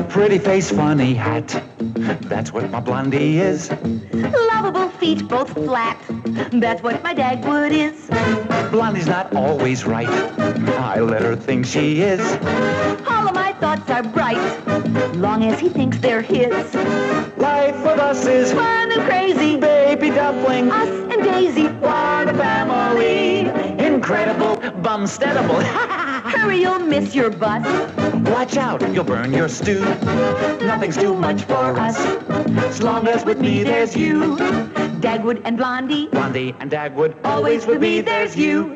Pretty face, funny hat. That's what my Blondie is. Lovable feet, both flat. That's what my Dagwood is. Blondie's not always right. I let her think she is. All of my thoughts are bright, long as he thinks they're his. Life with us is Fun and crazy, baby dumpling. us and Daisy. What a family. Incredible, bumsteadable. Hurry, you'll miss your bus. Watch out, you'll burn your stew. Nothing's too much for us. As long as with me there's you. Dagwood and Blondie, Blondie and Dagwood, always with me there's you.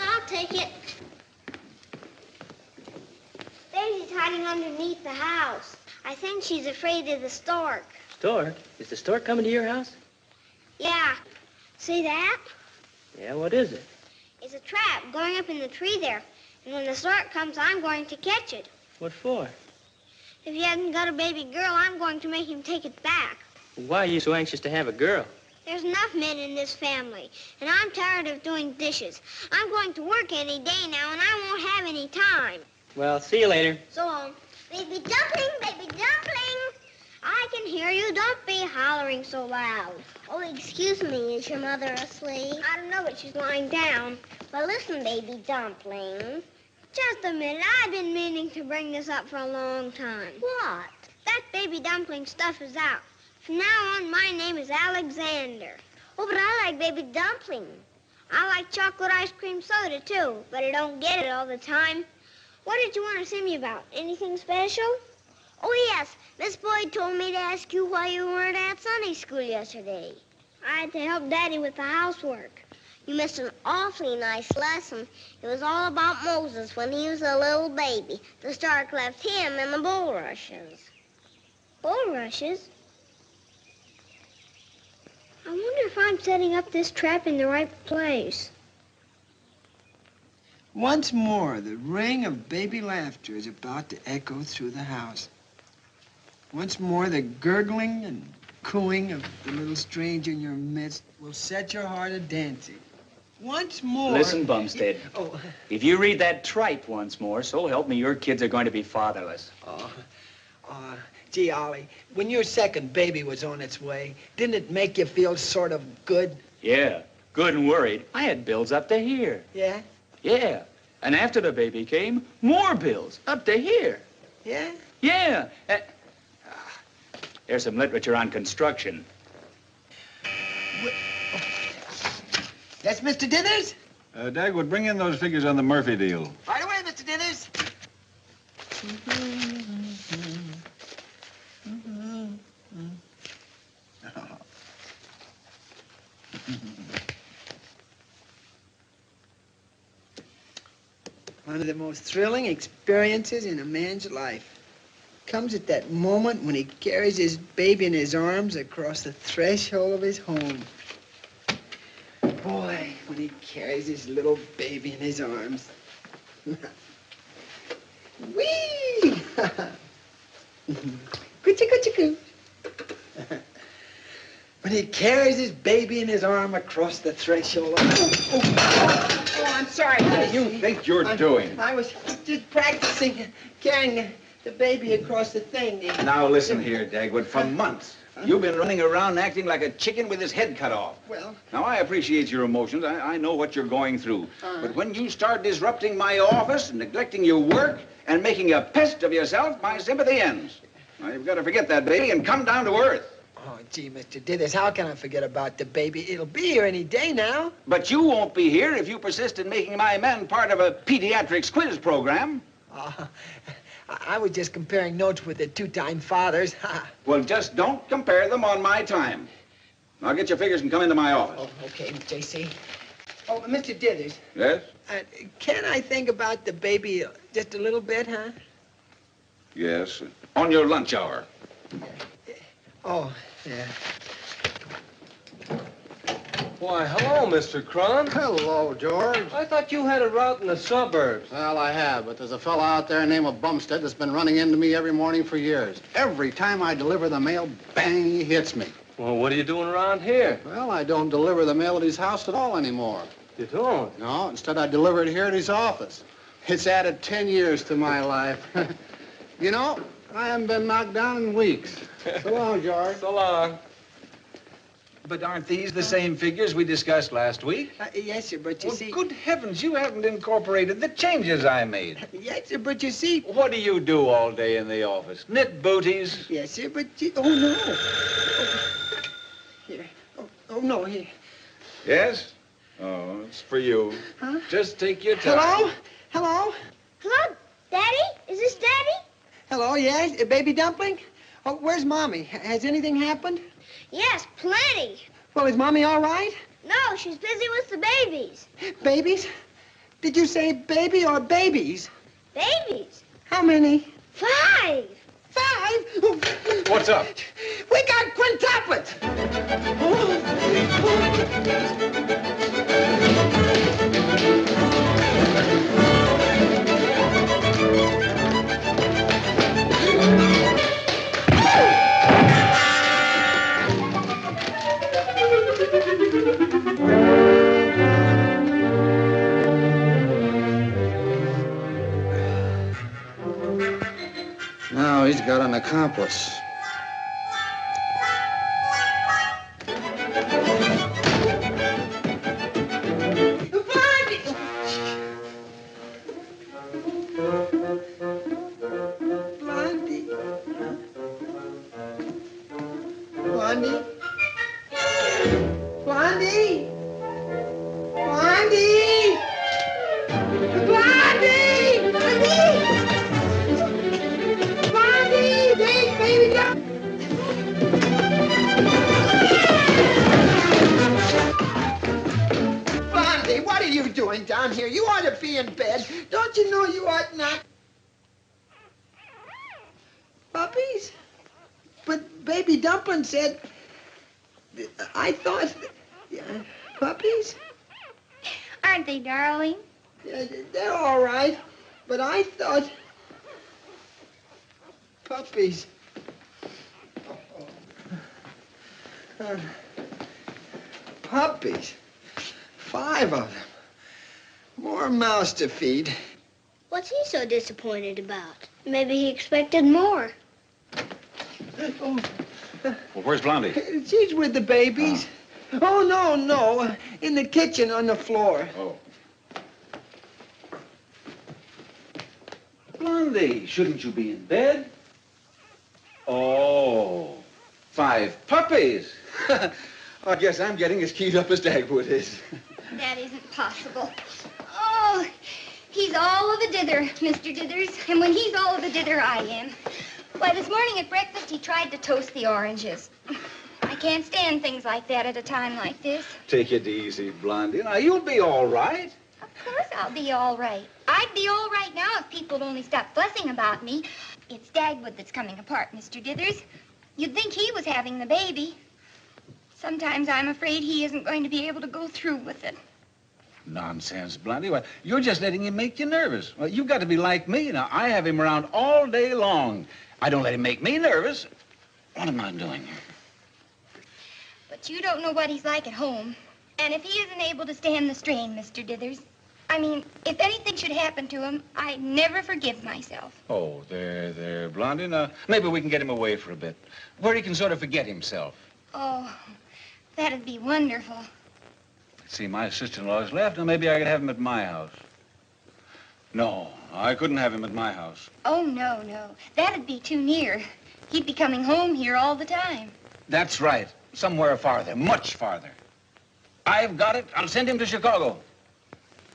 I'll take it. Daisy's hiding underneath the house. I think she's afraid of the stork. Stork? Is the stork coming to your house? Yeah. See that? Yeah, what is it? It's a trap going up in the tree there. And when the stork comes, I'm going to catch it. What for? If he hasn't got a baby girl, I'm going to make him take it back. Why are you so anxious to have a girl? There's enough men in this family, and I'm tired of doing dishes. I'm going to work any day now, and I won't have any time. Well, see you later. So long. Baby dumpling, baby dumpling. I can hear you. Don't be hollering so loud. Oh, excuse me. Is your mother asleep? I don't know, but she's lying down. But listen, baby dumpling. Just a minute. I've been meaning to bring this up for a long time. What? That baby dumpling stuff is out. From now on, my name is Alexander. Oh, but I like baby dumpling. I like chocolate ice cream soda, too, but I don't get it all the time. What did you want to see me about? Anything special? Oh, yes. Miss Boyd told me to ask you why you weren't at Sunday school yesterday. I had to help Daddy with the housework. You missed an awfully nice lesson. It was all about Moses when he was a little baby. The stork left him in the bulrushes. Bulrushes? I wonder if I'm setting up this trap in the right place. Once more, the ring of baby laughter is about to echo through the house. Once more, the gurgling and cooing of the little stranger in your midst will set your heart a-dancing. Once more... Listen, Bumstead. Oh. If you read that tripe once more, so help me, your kids are going to be fatherless. Gee, Ollie, when your second baby was on its way, didn't it make you feel sort of good? Yeah, good and worried. I had bills up to here. Yeah? Yeah. And after the baby came, more bills up to here. Yeah? Yeah. There's some literature on construction. That's Mr. Dithers? Dagwood, bring in those figures on the Murphy deal. Right away, Mr. Dithers. One of the most thrilling experiences in a man's life comes at that moment when he carries his baby in his arms across the threshold of his home. Boy, when he carries his little baby in his arms. Whee! Coochie-coochie-coo. When he carries his baby in his arm across the threshold of... Oh, I'm sorry. What do you think you're doing? I was just practicing carrying the baby across the thing. Now listen here, Dagwood. For months, you've been running around acting like a chicken with his head cut off. Well... Now, I appreciate your emotions. I know what you're going through. But when you start disrupting my office, neglecting your work, and making a pest of yourself, my sympathy ends. Now, you've got to forget that baby and come down to earth. Oh, gee, Mr. Dithers, how can I forget about the baby? It'll be here any day now. But you won't be here if you persist in making my men part of a pediatrics quiz program. I was just comparing notes with the two-time fathers. Well, just don't compare them on my time. Now get your figures and come into my office. Oh, okay, J.C. Oh, Mr. Dithers. Yes? Can I think about the baby just a little bit, huh? Yes. On your lunch hour. Oh, yeah. Why, hello, Mr. Crum. Hello, George. I thought you had a route in the suburbs. Well, I have, but there's a fella out there named Bumstead that's been running into me every morning for years. Every time I deliver the mail, bang, he hits me. Well, what are you doing around here? Well, I don't deliver the mail at his house at all anymore. You don't? No, instead I deliver it here at his office. It's added 10 years to my life. You know, I haven't been knocked down in weeks. So long, George. So long. But aren't these the same figures we discussed last week? Yes, sir, but you Well, see... good heavens, you haven't incorporated the changes I made. Yes, sir, but you see... What do you do all day in the office? Knit booties? Yes, sir, but you... Oh, no. Oh. Here. Oh, no, here. Yes? Oh, it's for you. Huh? Just take your time. Hello? Hello? Hello, Daddy? Is this Daddy? Hello, yes? Baby Dumpling? Oh, where's Mommy? Has anything happened? Yes, plenty. Well, is Mommy all right? No, she's busy with the babies. Babies? Did you say baby or babies? Babies? How many? 5. 5? What's up? We got quintuplets! Now he's got an accomplice. Blondie. Blondie. Blondie. Blondie. Blondie. Blondie. Baby, Blondie, what are you doing down here? You ought to be in bed. Don't you know you ought not? Puppies? But Baby Dumpling said... I thought... Puppies? Aren't they, darling? Yeah, they're all right, but I thought... Puppies. Puppies? 5 of them. More mouths to feed. What's he so disappointed about? Maybe he expected more. Oh, Well, where's Blondie? she's with the babies. Oh, no. In the kitchen on the floor. Oh. Blondie, shouldn't you be in bed? Oh, 5 puppies. I guess I'm getting as keyed up as Dagwood is. That isn't possible. Oh, he's all of a dither, Mr. Dithers. And when he's all of a dither, I am. Why, this morning at breakfast, he tried to toast the oranges. I can't stand things like that at a time like this. Take it easy, Blondie. Now, you'll be all right. Of course I'll be all right. I'd be all right now if people would only stop fussing about me. It's Dagwood that's coming apart, Mr. Dithers. You'd think he was having the baby. Sometimes I'm afraid he isn't going to be able to go through with it. Nonsense, Blondie. Well, you're just letting him make you nervous. Well, you've got to be like me. Now, I have him around all day long. I don't let him make me nervous. What am I doing? But you don't know what he's like at home. And if he isn't able to stand the strain, Mr. Dithers, I mean, if anything should happen to him, I'd never forgive myself. Oh, there, Blondie. Now, maybe we can get him away for a bit, where he can sort of forget himself. Oh, that'd be wonderful. See, my sister-in-law's left. Now, maybe I could have him at my house. No, I couldn't have him at my house. Oh, no. That'd be too near. He'd be coming home here all the time. That's right. Somewhere farther, much farther. I've got it. I'll send him to Chicago.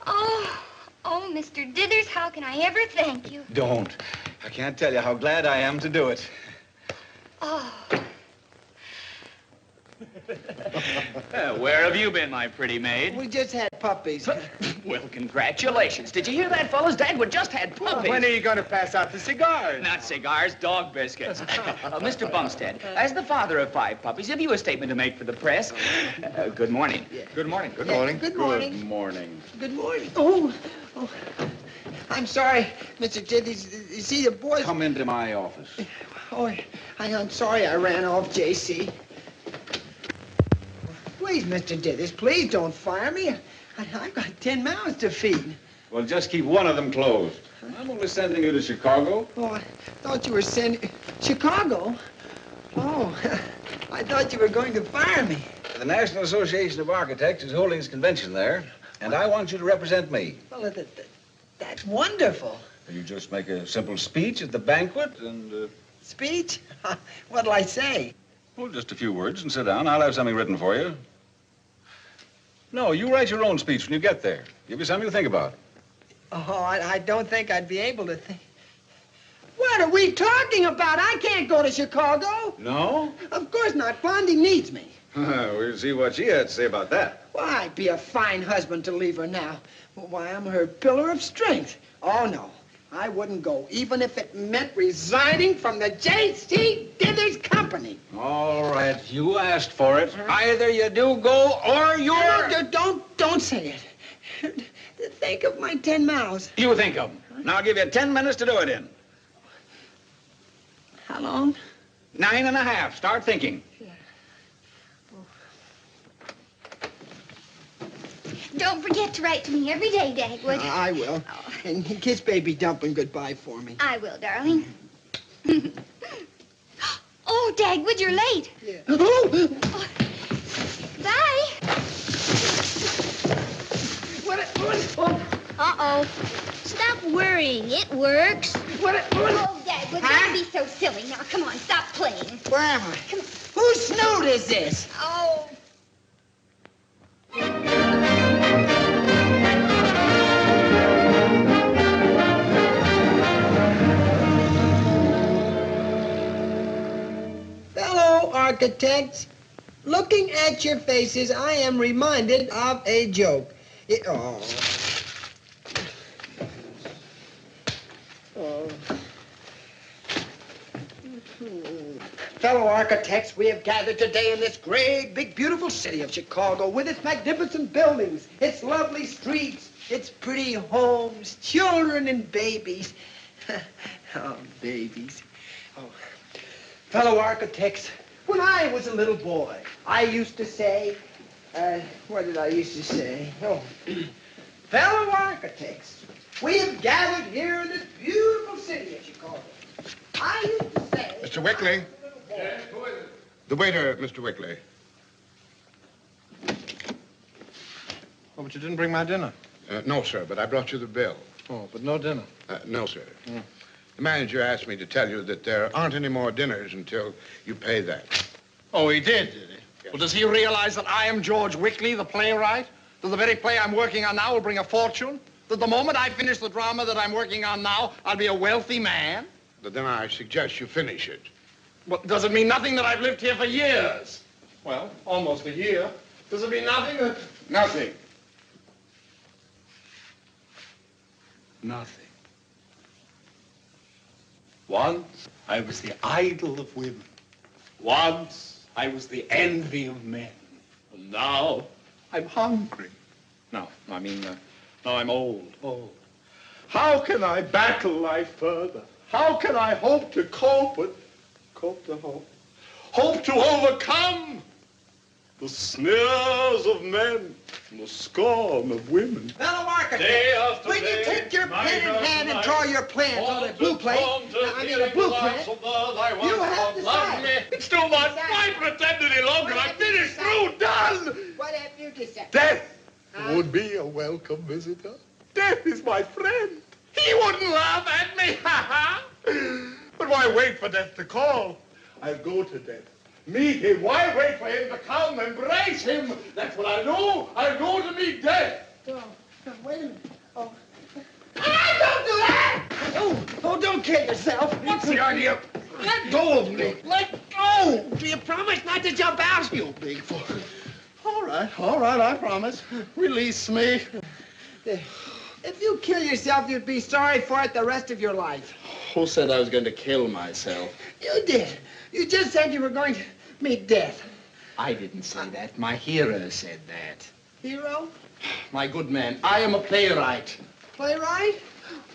Oh, Mr. Dithers, how can I ever thank you? Don't. I can't tell you how glad I am to do it. Oh. Where have you been, my pretty maid? We just had puppies. Well, congratulations. Did you hear that, fellas? Dagwood just had puppies. When are you going to pass out the cigars? Not cigars, dog biscuits. Mr. Bumstead, as the father of 5 puppies, have you a statement to make for the press? Good morning. Good morning. Good morning. Good morning. Good morning. Good morning. Oh. I'm sorry, Mr. Dithers. You see, the boys... Come into my office. Oh, I'm sorry I ran off, J.C. please, Mr. Dithers, please don't fire me. I've got 10 mouths to feed. Well, just keep one of them closed. I'm only sending you to Chicago. Oh, I thought you were sending... Chicago? Oh, I thought you were going to fire me. The National Association of Architects is holding its convention there, and I want you to represent me. Well, that's wonderful. You just make a simple speech at the banquet and... Speech? What'll I say? Well, just a few words and sit down. I'll have something written for you. No, you write your own speech when you get there. Give you something to think about. Oh, I don't think I'd be able to think. What are we talking about? I can't go to Chicago. No? Of course not. Blondie needs me. We'll see what she had to say about that. Why, I'd be a fine husband to leave her now. Why, I'm her pillar of strength. Oh, no. I wouldn't go, even if it meant resigning from the J.C. Dithers Company. All right, you asked for it. Either you do go or you're... No, don't say it. Think of my 10 mouths. You think of them. Now I'll give you 10 minutes to do it in. How long? 9.5. Start thinking. Don't forget to write to me every day, Dagwood. I will. Oh. And kiss Baby Dumpling goodbye for me. I will, darling. Oh, Dagwood, you're late. Yeah. Oh. Bye. Uh-oh. Stop worrying. It works. Oh, Dagwood, don't be so silly. Now, come on, stop playing. Where am I? Whose snoot is this? Oh. Fellow architects, looking at your faces, I am reminded of a joke. Oh. Fellow architects, we have gathered today in this great, big, beautiful city of Chicago with its magnificent buildings, its lovely streets, its pretty homes, children and babies. Oh, babies. Oh. Fellow architects, when I was a little boy, I used to say, what did I used to say? Oh, fellow architects, we have gathered here in this beautiful city of Chicago. I used to say... Mr. Wickley? Yes, who is it? The waiter, Mr. Wickley. Oh, but you didn't bring my dinner. No, sir, but I brought you the bill. Oh, but no dinner. No, sir. The manager asked me to tell you that there aren't any more dinners until you pay that. Oh, he did he? Yes. Well, does he realize that I am George Wickley, the playwright? That the very play I'm working on now will bring a fortune? That the moment I finish the drama that I'm working on now, I'll be a wealthy man? But then I suggest you finish it. Well, does it mean nothing that I've lived here for years? Well, almost a year. Does it mean nothing that... Nothing. Nothing. Once I was the idol of women. Once I was the envy of men. And now I'm hungry. No, I mean, now I'm old. How can I battle life further? How can I hope to cope with... Hope to overcome the sneers of men and the scorn of women. Fellow architects, Day after when you day, take your night pen in after hand and night, draw your plans on a blueprint, a blueprint, you have to decide. It's too much. Why pretend any longer? I'm finished, through, done. What have you decided? Death would be a welcome visitor. Death is my friend. He wouldn't laugh at me, But why wait for death to call? I'll go to death. Meet him. Why wait for him to come? Embrace him. That's what I'll do. I'll go to meet death. Oh, wait a minute. Oh. Don't do that! Oh, don't kill yourself. What's the idea? Let go of me. Let go. Do you promise not to jump out? You big fool. All right, I promise. Release me. If you kill yourself, you'd be sorry for it the rest of your life. Who said I was going to kill myself? You did. You just said you were going to meet death. I didn't say that. My hero said that. Hero? My good man, I am a playwright. Playwright?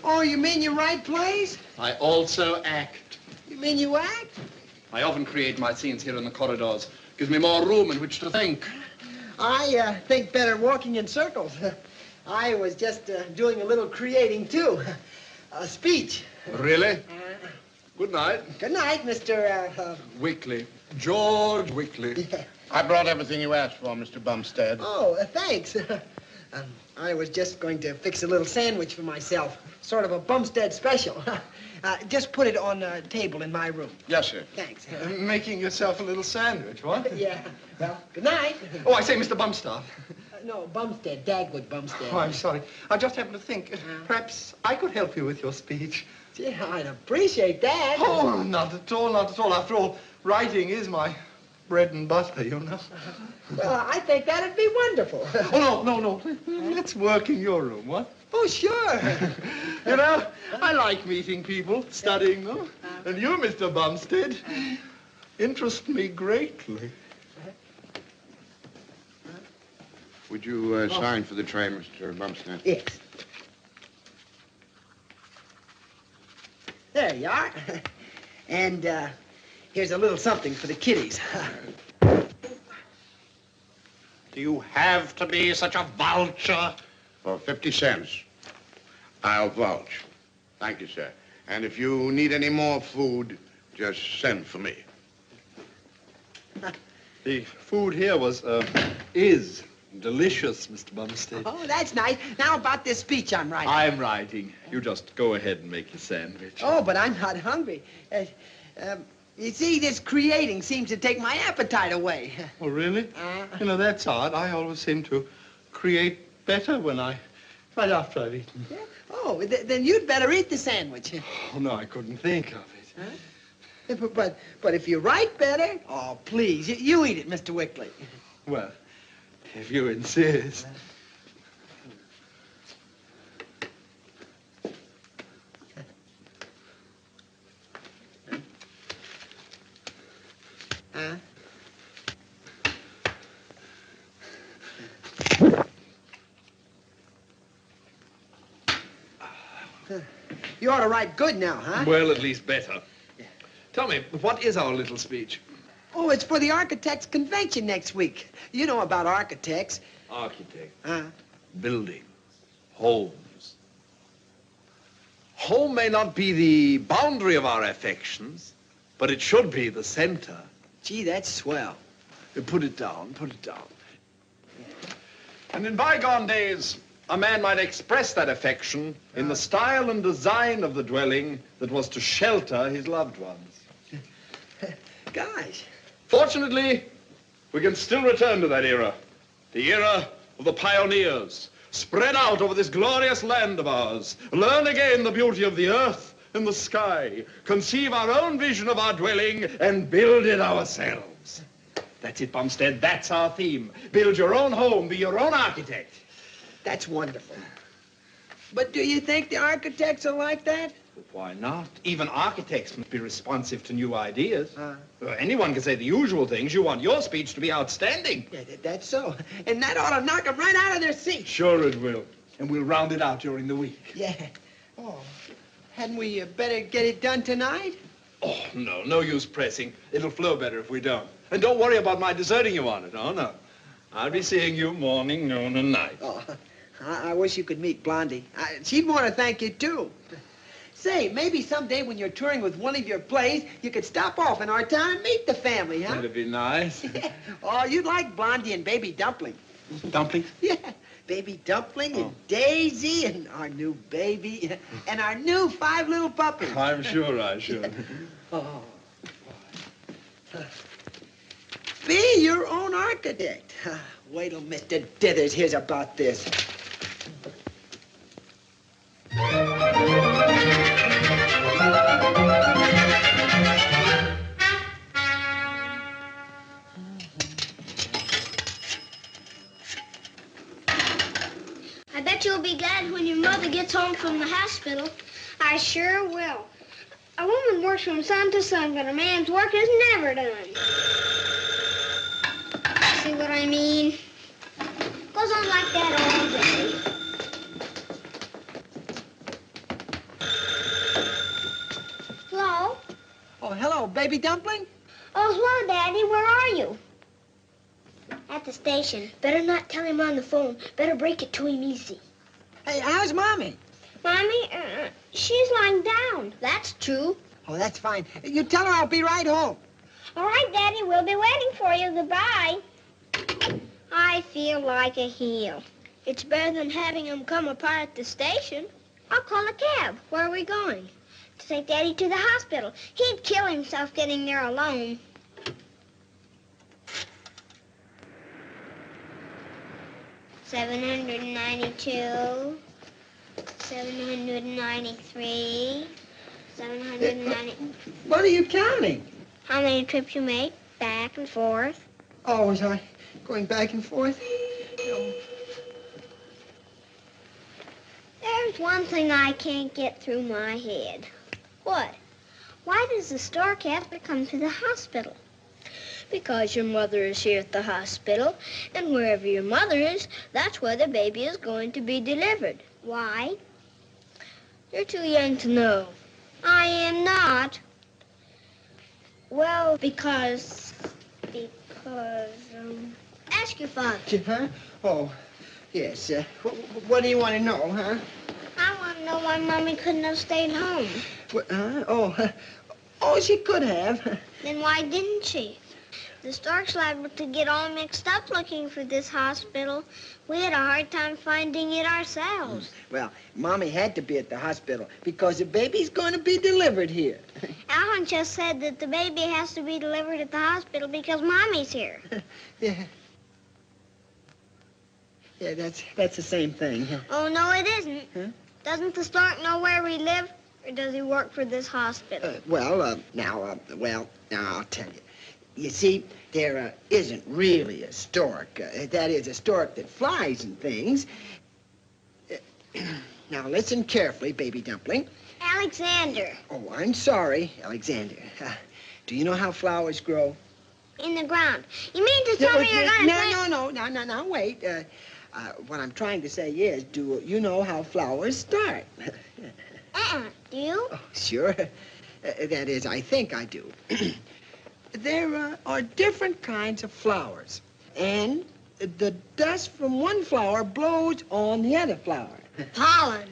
Oh, you mean you write plays? I also act. You mean you act? I often create my scenes here in the corridors. Gives me more room in which to think. I think better walking in circles. I was just doing a little creating, too. A speech. Really? Good night. Good night, Mr. Wickley. George Wickley. Yeah. I brought everything you asked for, Mr. Bumstead. Oh, thanks. I was just going to fix a little sandwich for myself. Sort of a Bumstead special. Just put it on a table in my room. Yes, sir. Thanks. Making yourself a little sandwich, what? Yeah. Well, good night. Oh, I say, Mr. Bumstead. No, Bumstead. Dagwood Bumstead. Oh, I'm sorry. I just happened to think perhaps I could help you with your speech. Yeah, I'd appreciate that. Oh, not at all, not at all. After all, writing is my bread and butter, you know. Well, I think that'd be wonderful. Oh, no. Let's work in your room, what? Oh, sure. You know, I like meeting people, studying them. And you, Mr. Bumstead, interest me greatly. Would you sign for the train, Mr. Bumstead? Yes. There you are. And here's a little something for the kiddies. Do you have to be such a vulture? For 50 cents, I'll vouch. Thank you, sir. And if you need any more food, just send for me. The food here is delicious, Mr. Bumstead. Oh, that's nice. Now about this speech I'm writing. I'm writing. You just go ahead and make your sandwich. Oh, but I'm not hungry. You see, this creating seems to take my appetite away. Oh, really? You know, that's odd. I always seem to create better right after I've eaten. Yeah? Oh, then you'd better eat the sandwich. Oh, no, I couldn't think of it. Huh? But if you write better, oh, please, you eat it, Mr. Wickley. Well, if you insist. Huh? You ought to write good now, huh? Well, at least better. Tell me, what is our little speech? Oh, it's for the architects' convention next week. You know about architects. Architect. Huh? Buildings. Homes. Home may not be the boundary of our affections, but it should be the center. Gee, that's swell. Put it down. And in bygone days, a man might express that affection in the style and design of the dwelling that was to shelter his loved ones. Gosh. Fortunately, we can still return to that era. The era of the pioneers. Spread out over this glorious land of ours. Learn again the beauty of the earth and the sky. Conceive our own vision of our dwelling and build it ourselves. That's it, Bumstead. That's our theme. Build your own home. Be your own architect. That's wonderful. But do you think the architects are like that? Why not? Even architects must be responsive to new ideas. Anyone can say the usual things. You want your speech to be outstanding. Yeah, that's so. And that ought to knock them right out of their seats. Sure it will. And we'll round it out during the week. Yeah. Oh, hadn't we better get it done tonight? Oh, no use pressing. It'll flow better if we don't. And don't worry about my deserting you on it. Oh, no. I'll be seeing you morning, noon, and night. Oh, I wish you could meet Blondie. She'd want to thank you, too. Say, maybe someday when you're touring with one of your plays, you could stop off in our town and meet the family, huh? That'd be nice. Oh, you'd like Blondie and Baby Dumpling. Dumpling? Yeah, Baby Dumpling and Daisy and our new baby and our new 5 little puppies. I'm sure I should. Oh. Be your own architect. Wait till Mr. Dithers hears about this. I bet you'll be glad when your mother gets home from the hospital. I sure will. A woman works from sun to sun, but a man's work is never done. See what I mean? Goes on like that all day. Hello? Oh, hello, Baby Dumpling. Oh, hello, Daddy. Where are you? At at the station. Better not tell him on the phone. Better break it to him easy. Hey, how's Mommy? Mommy, she's lying down. That's true. Oh, that's fine. You tell her I'll be right home. All right, Daddy, we'll be waiting for you. Goodbye. I feel like a heel. It's better than having him come apart at the station. I'll call a cab. Where are we going? To take Daddy to the hospital. He'd kill himself getting there alone. $792, 793, 790. What are you counting? How many trips you make, back and forth. Oh, was I going back and forth? No. There's one thing I can't get through my head. What? Why does the stork have to come to the hospital? Because your mother is here at the hospital, and wherever your mother is, that's where the baby is going to be delivered. Why? You're too young to know. I am not. Well, because, ask your father. Huh? Oh, yes. What do you want to know, huh? I want to know why Mommy couldn't have stayed home. Oh, she could have. Then why didn't she? The stork's liable to get all mixed up looking for this hospital. We had a hard time finding it ourselves. Well, Mommy had to be at the hospital because the baby's going to be delivered here. Alan just said that the baby has to be delivered at the hospital because Mommy's here. Yeah. Yeah, that's the same thing. Oh, no, it isn't. Huh? Doesn't the stork know where we live, or does he work for this hospital? Now I'll tell you. You see, there isn't really a stork. That is, a stork that flies and things. Now, listen carefully, baby dumpling. Alexander. Oh, I'm sorry, Alexander. Do you know how flowers grow? In the ground. You mean to tell me you're going to... No, wait. What I'm trying to say is, do you know how flowers start? Do you? Oh, sure. That is, I think I do. There are different kinds of flowers, and the dust from one flower blows on the other flower. Pollen.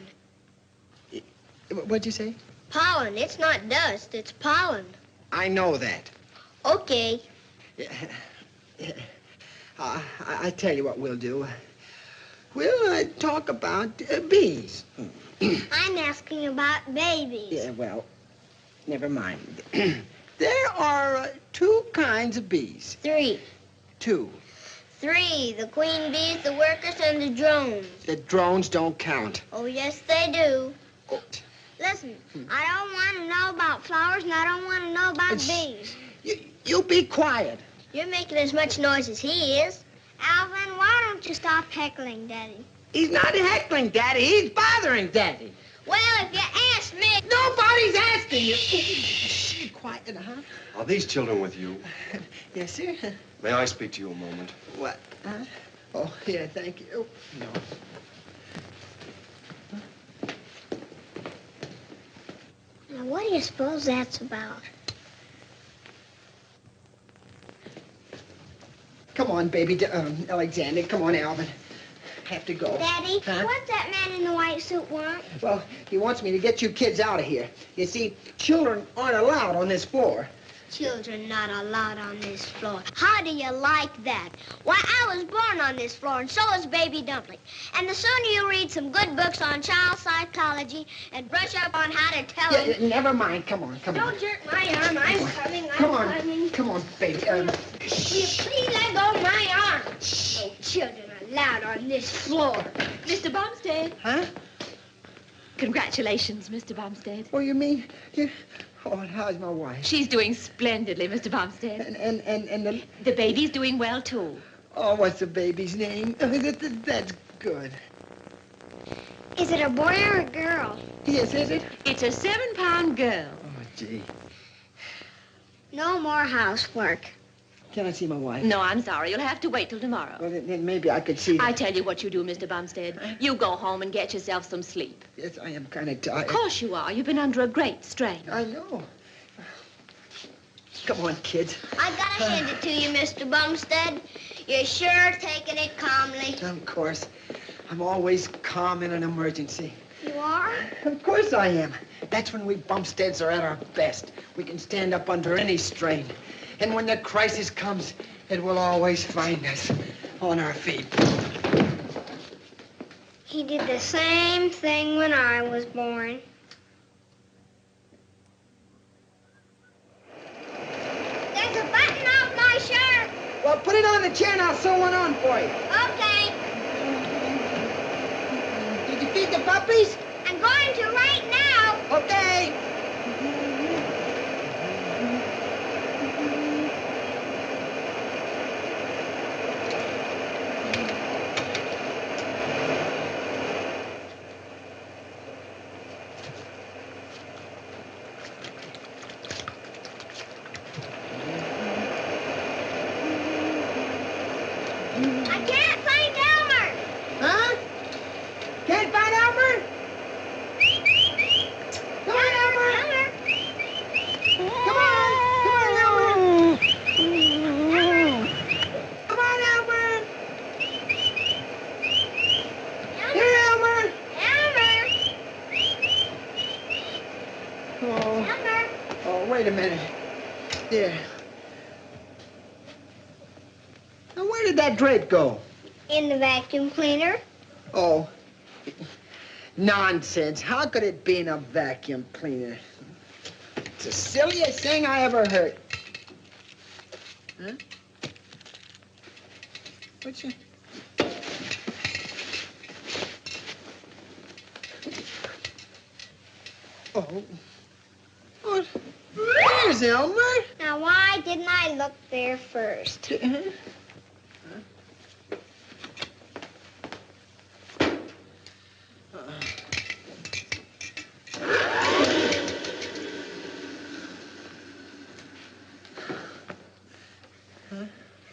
What'd you say? Pollen. It's not dust. It's pollen. I know that. Okay. I tell you what we'll do. We'll talk about bees. I'm asking about babies. Yeah, well, never mind. There are 2 kinds of bees. 3. 2. 3. The queen bees, the workers, and the drones. The drones don't count. Oh, yes, they do. Oh. Listen, I don't want to know about flowers, and I don't want to know about bees. You be quiet. You're making as much noise as he is. Alvin, why don't you stop heckling Daddy? He's not heckling Daddy. He's bothering Daddy. Well, if you ask me... Nobody's asking you. Shh, quiet, huh? Are these children with you? Yes, sir. May I speak to you a moment? What? Huh? Oh, yeah, thank you. No. Now, what do you suppose that's about? Come on, baby, Alexander. Come on, Alvin. Have to go. Daddy, huh? what's that man in the white suit want? Well, he wants me to get you kids out of here. You see, children aren't allowed on this floor. Children not allowed on this floor. How do you like that? Why, I was born on this floor, and so is Baby Dumpling. And the sooner you read some good books on child psychology and brush up on how to tell them... Never mind. Come on. Don't jerk my arm. I'm coming. Come on, baby. Will you please let go of my arm? No children allowed on this floor. Mr. Bumstead. Huh? Congratulations, Mr. Bumstead. What do you mean? Oh, how's my wife? She's doing splendidly, Mr. Bumstead. And the baby's doing well, too. Oh, what's the baby's name? That's good. Is it a boy or a girl? Yes, is it? It's a 7-pound girl. Oh, gee. No more housework. Can I see my wife? No, I'm sorry. You'll have to wait till tomorrow. Well, then maybe I could see... I tell you what you do, Mr. Bumstead. You go home and get yourself some sleep. Yes, I am kind of tired. Of course you are. You've been under a great strain. I know. Come on, kids. I gotta hand it to you, Mr. Bumstead. You're sure taking it calmly. Of course. I'm always calm in an emergency. You are? Of course I am. That's when we Bumsteads are at our best. We can stand up under any strain. And when the crisis comes, it will always find us on our feet. He did the same thing when I was born. There's a button off my shirt. Well, put it on the chair and I'll sew one on for you. Okay. Did you feed the puppies? I'm going to right now. Okay. I can't find Elmer. Huh? Can't find Elmer? Come on, Elmer. Elmer. Come on. Come on, Elmer. Come on, Elmer. Here, Elmer. Elmer. Oh. Elmer. Oh, wait a minute. There. Now, where did that drape go? In the vacuum cleaner. Oh. Nonsense. How could it be in a vacuum cleaner? It's the silliest thing I ever heard. Huh? What's your... Oh. What? There's Elmer. Now, why didn't I look there first?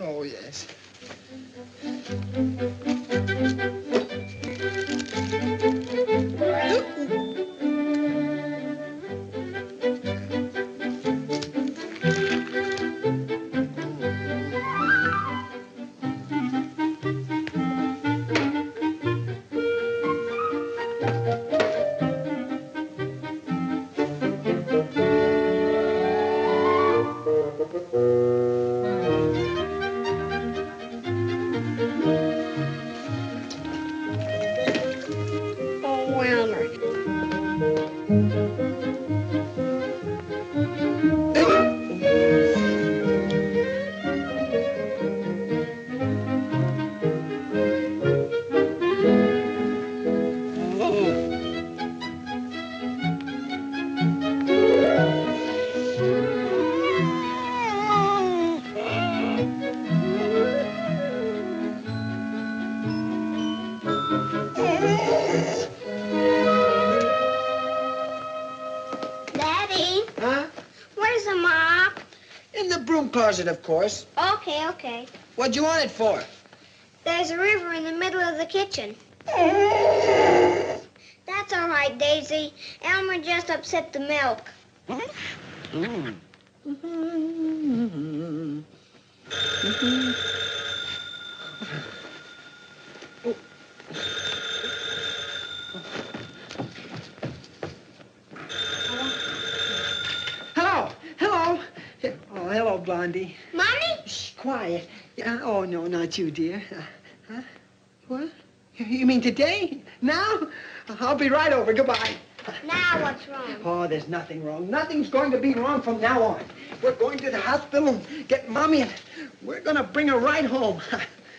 Oh, yes. Oh, Elmer. Daddy, Huh? where's the mop? In the broom closet, of course. Okay, okay. What'd you want it for? There's a river in the middle of the kitchen. That's all right, Daisy. Elmer just upset the milk. Hello. Hello. Oh, hello, Blondie. Mommy? Shh, quiet. Oh, no, not you, dear. Huh? What? You mean today? Now? I'll be right over. Goodbye. Now what's wrong? Oh, there's nothing wrong. Nothing's going to be wrong from now on. We're going to the hospital and get Mommy, and we're going to bring her right home.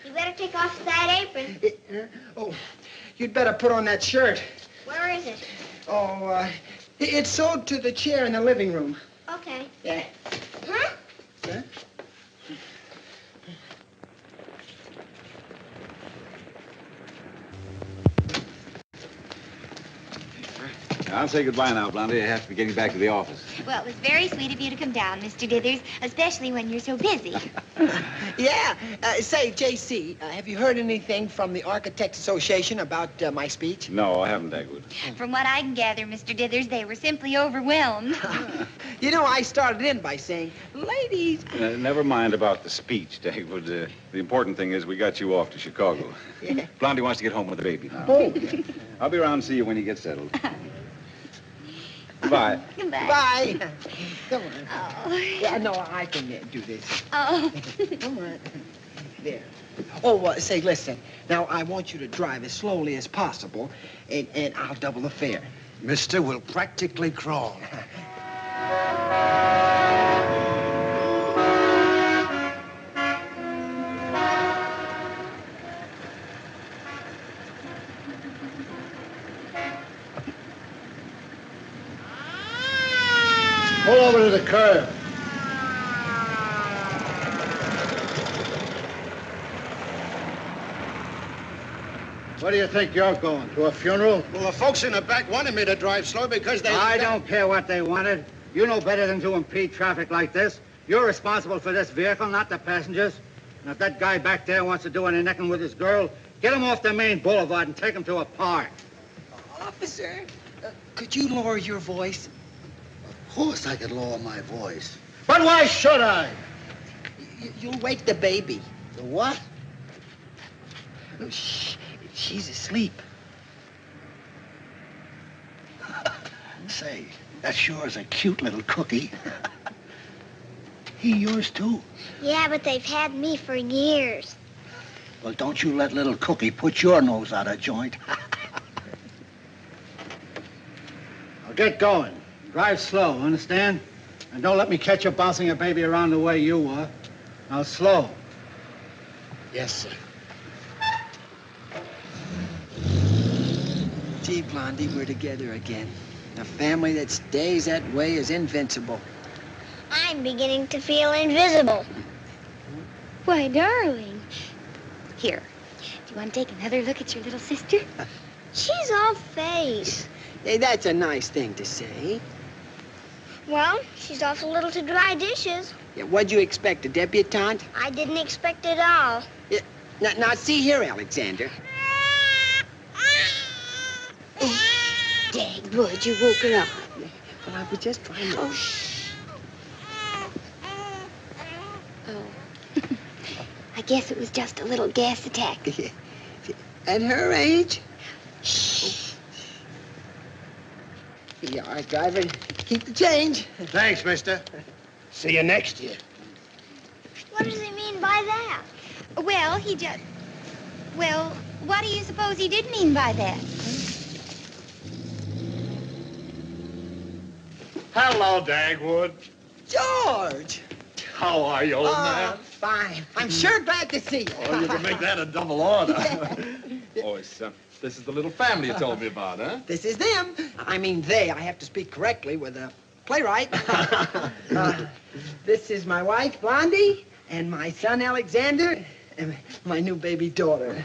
You better take off that apron. Oh, you'd better put on that shirt. Where is it? Oh, it's sewed to the chair in the living room. Okay. Yeah. Huh? Huh? I'll say goodbye now, Blondie. I have to be getting back to the office. Well, it was very sweet of you to come down, Mr. Dithers, especially when you're so busy. Yeah. Say, J.C., have you heard anything from the Architects Association about my speech? No, I haven't, Dagwood. From what I can gather, Mr. Dithers, they were simply overwhelmed. You know, I started in by saying, ladies... Never mind about the speech, Dagwood. The important thing is we got you off to Chicago. Yeah. Blondie wants to get home with the baby now. Oh. I'll be around to see you when you get settled. Goodbye. Goodbye. Bye. Come on. Oh. Yeah, no, I can do this. Oh. Come on. There. Oh, say, listen. Now, I want you to drive as slowly as possible, and I'll double the fare. Mister will practically crawl. Pull over to the curb. Where do you think you're going? To a funeral? Well, the folks in the back wanted me to drive slow because they... I don't care what they wanted. You know better than to impede traffic like this. You're responsible for this vehicle, not the passengers. And if that guy back there wants to do any necking with his girl, get him off the main boulevard and take him to a park. Officer, could you lower your voice? Of course I could lower my voice. But why should I? You'll wake the baby. The what? Oh, shh. She's asleep. Say, that sure is a cute little cookie. He yours too? Yeah, but they've had me for years. Well, don't you let little cookie put your nose out of joint. Now get going. Drive slow, understand? And don't let me catch you bouncing a baby around the way you were. Now slow. Yes, sir. Gee, Blondie, we're together again. A family that stays that way is invincible. I'm beginning to feel invisible. Why, darling. Here, do you want to take another look at your little sister? She's all face. Hey, that's a nice thing to say. Well, she's awful little to dry dishes. Yeah, what'd you expect, a debutante? I didn't expect it all. Yeah. Now, see here, Alexander. Dagwood, you woke her up. Well, I was just trying to... Oh, shh. Oh. I guess it was just a little gas attack. At her age? Shh. Yeah, all right, driver. Keep the change. Thanks, mister. See you next year. What does he mean by that? Well, he just... Well, what do you suppose he did mean by that? Hello, Dagwood. George! How are you, old man? Fine. I'm sure glad to see you. Oh, you can make that a double order. Oh, this is the little family you told me about, huh? This is them. I mean, they. I have to speak correctly with a playwright. This is my wife, Blondie, and my son, Alexander, and my new baby daughter.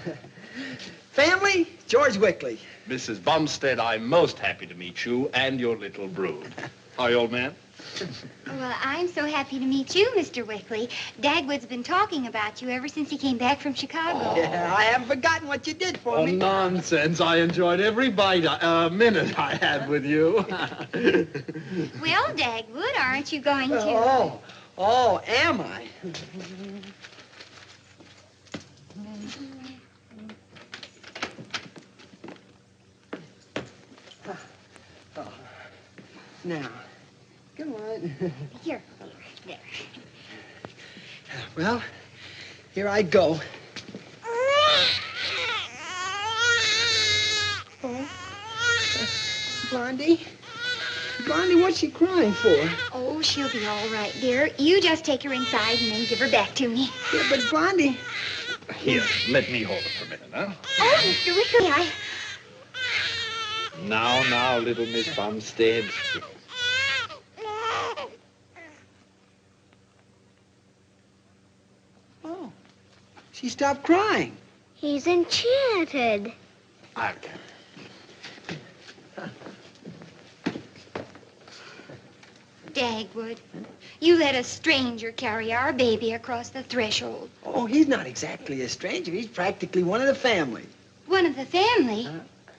Family, George Wickley. Mrs. Bumstead, I'm most happy to meet you and your little brood. Hi, old man. Well, I'm so happy to meet you, Mr. Wickley. Dagwood's been talking about you ever since he came back from Chicago. Yeah, I haven't forgotten what you did for me. Nonsense. I enjoyed every minute I had with you. Well, Dagwood, aren't you going to... Oh, am I? Now, come on. Here, there. Well, here I go. Oh. Blondie? Blondie, what's she crying for? Oh, she'll be all right, dear. You just take her inside and then give her back to me. Yeah, but Blondie... Here, let me hold it for a minute, huh? Oh, Mr. Wickley, Now, little Miss Bumstead. Oh, she stopped crying. He's enchanted. I'll get Dagwood, You let a stranger carry our baby across the threshold. Oh, he's not exactly a stranger. He's practically one of the family. One of the family?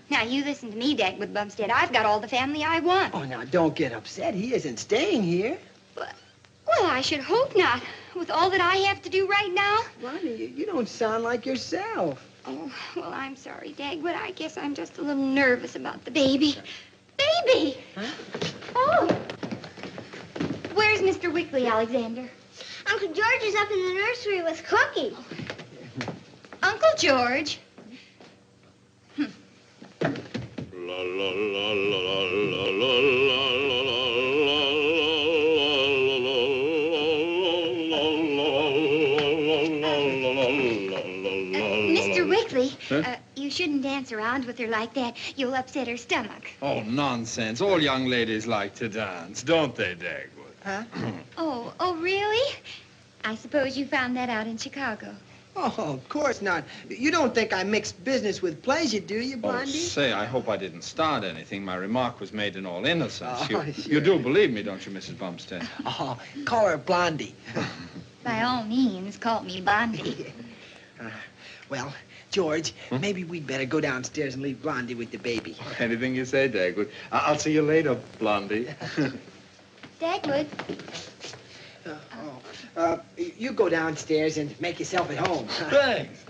Now, you listen to me, Dagwood Bumstead. I've got all the family I want. Oh, now, don't get upset. He isn't staying here. Well, I should hope not. With all that I have to do right now. Blondie, you don't sound like yourself. Oh, well, I'm sorry, Dagwood. I guess I'm just a little nervous about the baby. Baby! Huh? Oh! Where's Mr. Wickley, Alexander? Uncle George is up in the nursery with Cookie. Uncle George? La la la la la la Mr. Wickley, you shouldn't dance around with her like that. You'll upset her stomach. Oh, nonsense. All young ladies like to dance, don't they, Dagwood? Huh? Oh, really? I suppose you found that out in Chicago. Oh, of course not. You don't think I mixed business with pleasure, do you, Blondie? Oh, say, I hope I didn't start anything. My remark was made in all innocence. Oh, You sure. do believe me, don't you, Mrs. Bumstead? Oh, call her Blondie. By all means, call me Blondie. Well, George, maybe we'd better go downstairs and leave Blondie with the baby. Anything you say, Dagwood. I'll see you later, Blondie. Dagwood. You go downstairs and make yourself at home. Thanks.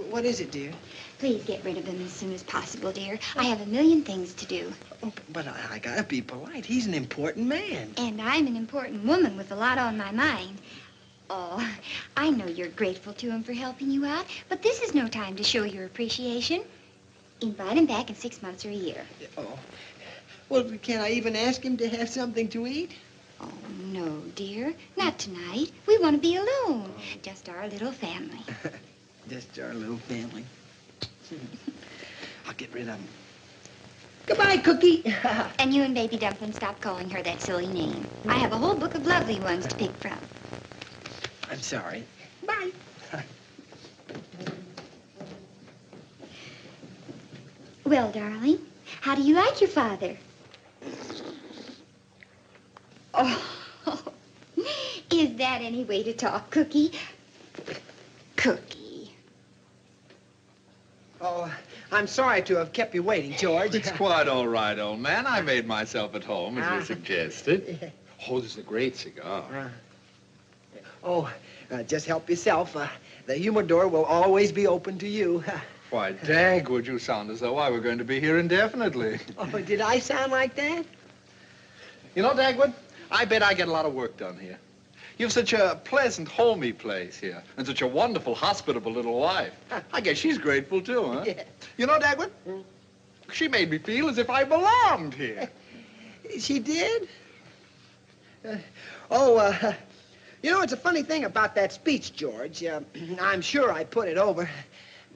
What is it, dear? Please get rid of him as soon as possible, dear. I have a million things to do. Oh, but I gotta be polite. He's an important man. And I'm an important woman with a lot on my mind. Oh, I know you're grateful to him for helping you out, but this is no time to show your appreciation. Invite him back in 6 months or a year. Oh. Well, can't I even ask him to have something to eat? Oh, no, dear. Not tonight. We want to be alone. Just our little family. Just our little family. I'll get rid of him. Goodbye, Cookie. And you and Baby Dumpling stop calling her that silly name. I have a whole book of lovely ones to pick from. I'm sorry. Bye. Well, darling, how do you like your father? Oh, is that any way to talk, Cookie? Cookie. Oh, I'm sorry to have kept you waiting, George. It's quite all right, old man. I made myself at home, as you suggested. Oh, this is a great cigar. Just help yourself. The humidor will always be open to you. Why, Dagwood, you sound as though I were going to be here indefinitely. Oh, did I sound like that? You know, Dagwood, I bet I get a lot of work done here. You've such a pleasant, homey place here, and such a wonderful, hospitable little wife. I guess she's grateful, too, huh? Yeah. You know, Dagwood, she made me feel as if I belonged here. She did? You know, it's a funny thing about that speech, George. I'm sure I put it over,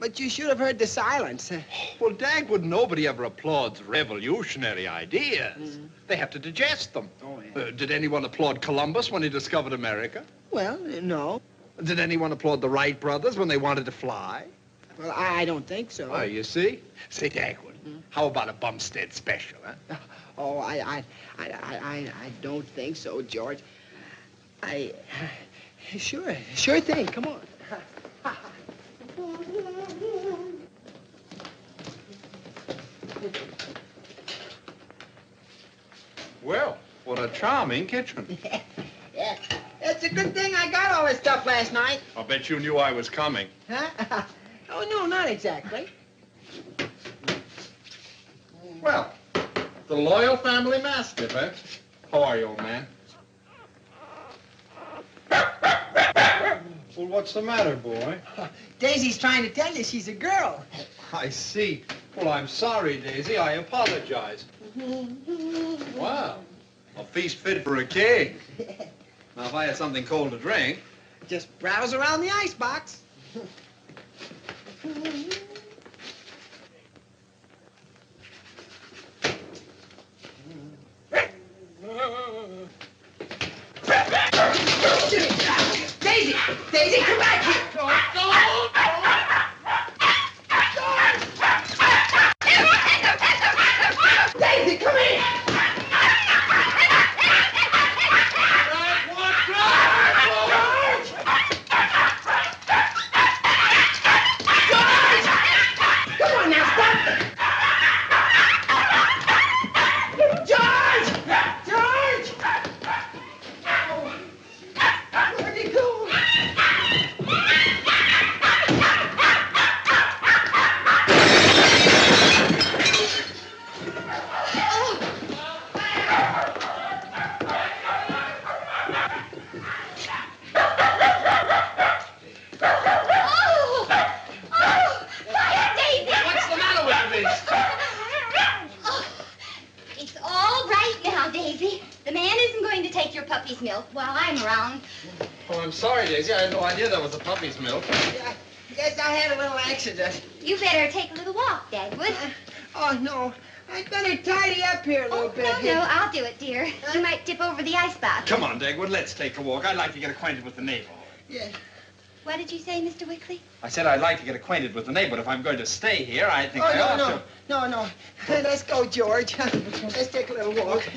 but you should have heard the silence. Well, Dagwood, nobody ever applauds revolutionary ideas. They have to digest them. Oh, yeah. Did anyone applaud Columbus when he discovered America? Well, no. Did anyone applaud the Wright brothers when they wanted to fly? Well, I don't think so. Oh, you see? Say, Dagwood, how about a Bumstead special, huh? Oh, I don't think so, George. Sure thing. Come on. Well, what a charming kitchen. Yeah. It's a good thing I got all this stuff last night. I'll bet you knew I was coming. Huh? Oh, no, not exactly. Well, the loyal family mastiff, eh? How are you, old man? Well, what's the matter, boy? Daisy's trying to tell you she's a girl. I see. Well, I'm sorry, Daisy. I apologize. Wow. A feast fit for a king. Now, if I had something cold to drink... Just browse around the icebox. Daisy! Daisy, come back here! Daisy, come here! puppy's milk while I'm around. Oh, I'm sorry, Daisy. I had no idea that was a puppy's milk. Yeah, yes, I had a little accident. You better take a little walk, Dagwood. Oh, no. I'd better tidy up here a little bit. No, I'll do it, dear. You might tip over the icebox. Come on, Dagwood, let's take a walk. I'd like to get acquainted with the neighborhood. Yeah. What did you say, Mr. Wickley? I said I'd like to get acquainted with the neighborhood. If I'm going to stay here, I think I ought to. No. Let's go, George. Let's take a little walk.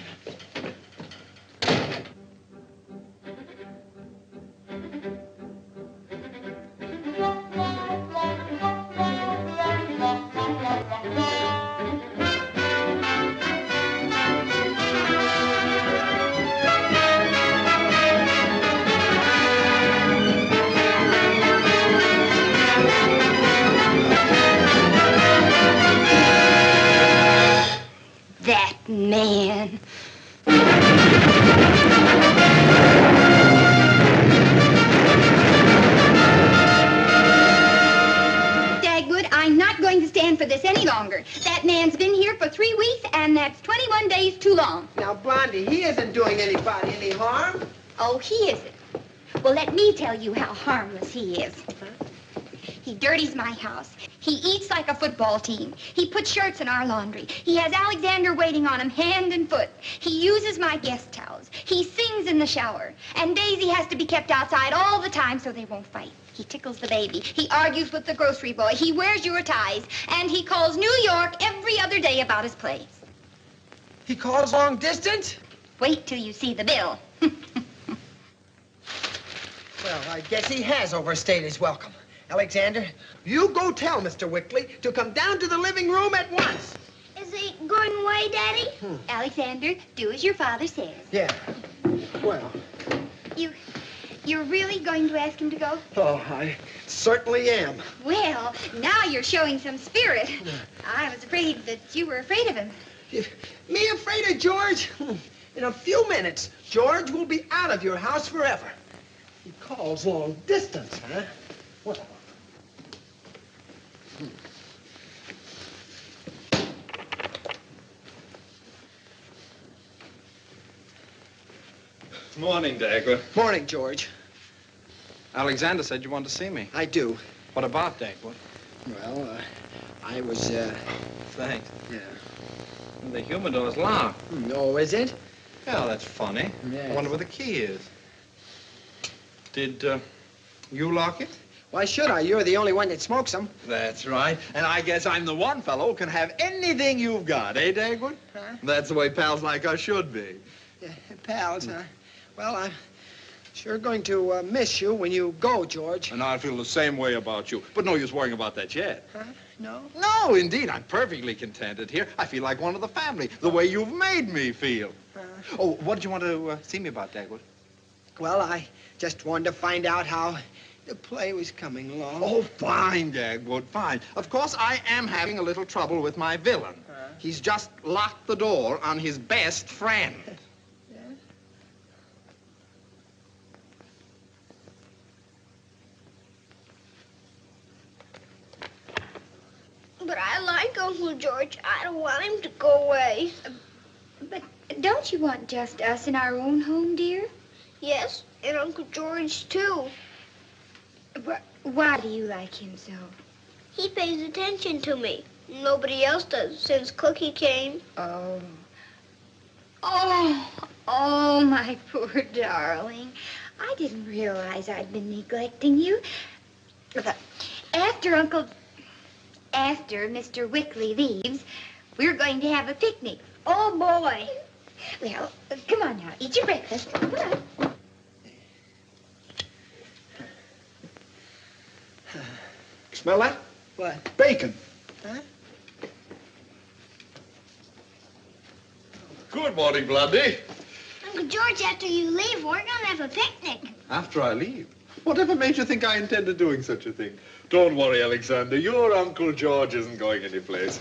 That man. Dagwood, I'm not going to stand for this any longer. That man's been here for 3 weeks, and that's 21 days too long. Now, Blondie, he isn't doing anybody any harm. Oh, he isn't. Well, let me tell you how harmless he is. He dirties my house. He eats like a football team. He puts shirts in our laundry. He has Alexander waiting on him hand and foot. He uses my guest towels. He sings in the shower. And Daisy has to be kept outside all the time so they won't fight. He tickles the baby. He argues with the grocery boy. He wears your ties. And he calls New York every other day about his place. He calls long distance? Wait till you see the bill. Well, I guess he has overstayed his welcome. Alexander, you go tell Mr. Wickley to come down to the living room at once. Is he going away, Daddy? Alexander, do as your father says. Yeah. Well. You're really going to ask him to go? Oh, I certainly am. Well, now you're showing some spirit. I was afraid that you were afraid of him. Me afraid of George? In a few minutes, George will be out of your house forever. He calls long distance, huh? Well. Morning, Dagwood. Morning, George. Alexander said you wanted to see me. I do. What about, Dagwood? Well, I was, Thanks. Yeah. The humidor's locked. No, is it? Yeah, that's funny. Yes. I wonder where the key is. Did, you lock it? Why should I? You're the only one that smokes them. That's right. And I guess I'm the one fellow who can have anything you've got, eh, Dagwood? Huh? That's the way pals like us should be. Yeah, pals, huh? Well, I'm sure going to miss you when you go, George. And I feel the same way about you. But no use worrying about that yet. Huh? No? No, indeed. I'm perfectly contented here. I feel like one of the family, the way you've made me feel. Oh, what did you want to see me about, Dagwood? Well, I just wanted to find out how the play was coming along. Oh, fine, Dagwood, fine. Of course, I am having a little trouble with my villain. He's just locked the door on his best friend. But I like Uncle George. I don't want him to go away. But don't you want just us in our own home, dear? Yes, and Uncle George, too. Why do you like him so? He pays attention to me. Nobody else does since Cookie came. Oh, my poor darling. I didn't realize I'd been neglecting you. But after Mr. Wickley leaves, we're going to have a picnic. Oh, boy. Well, come on now. Eat your breakfast. Come on. Smell that? What? Bacon. Huh? Good morning, Blondie. Uncle George, after you leave, we're going to have a picnic. After I leave? Whatever made you think I intended doing such a thing? Don't worry, Alexander. Your Uncle George isn't going anyplace.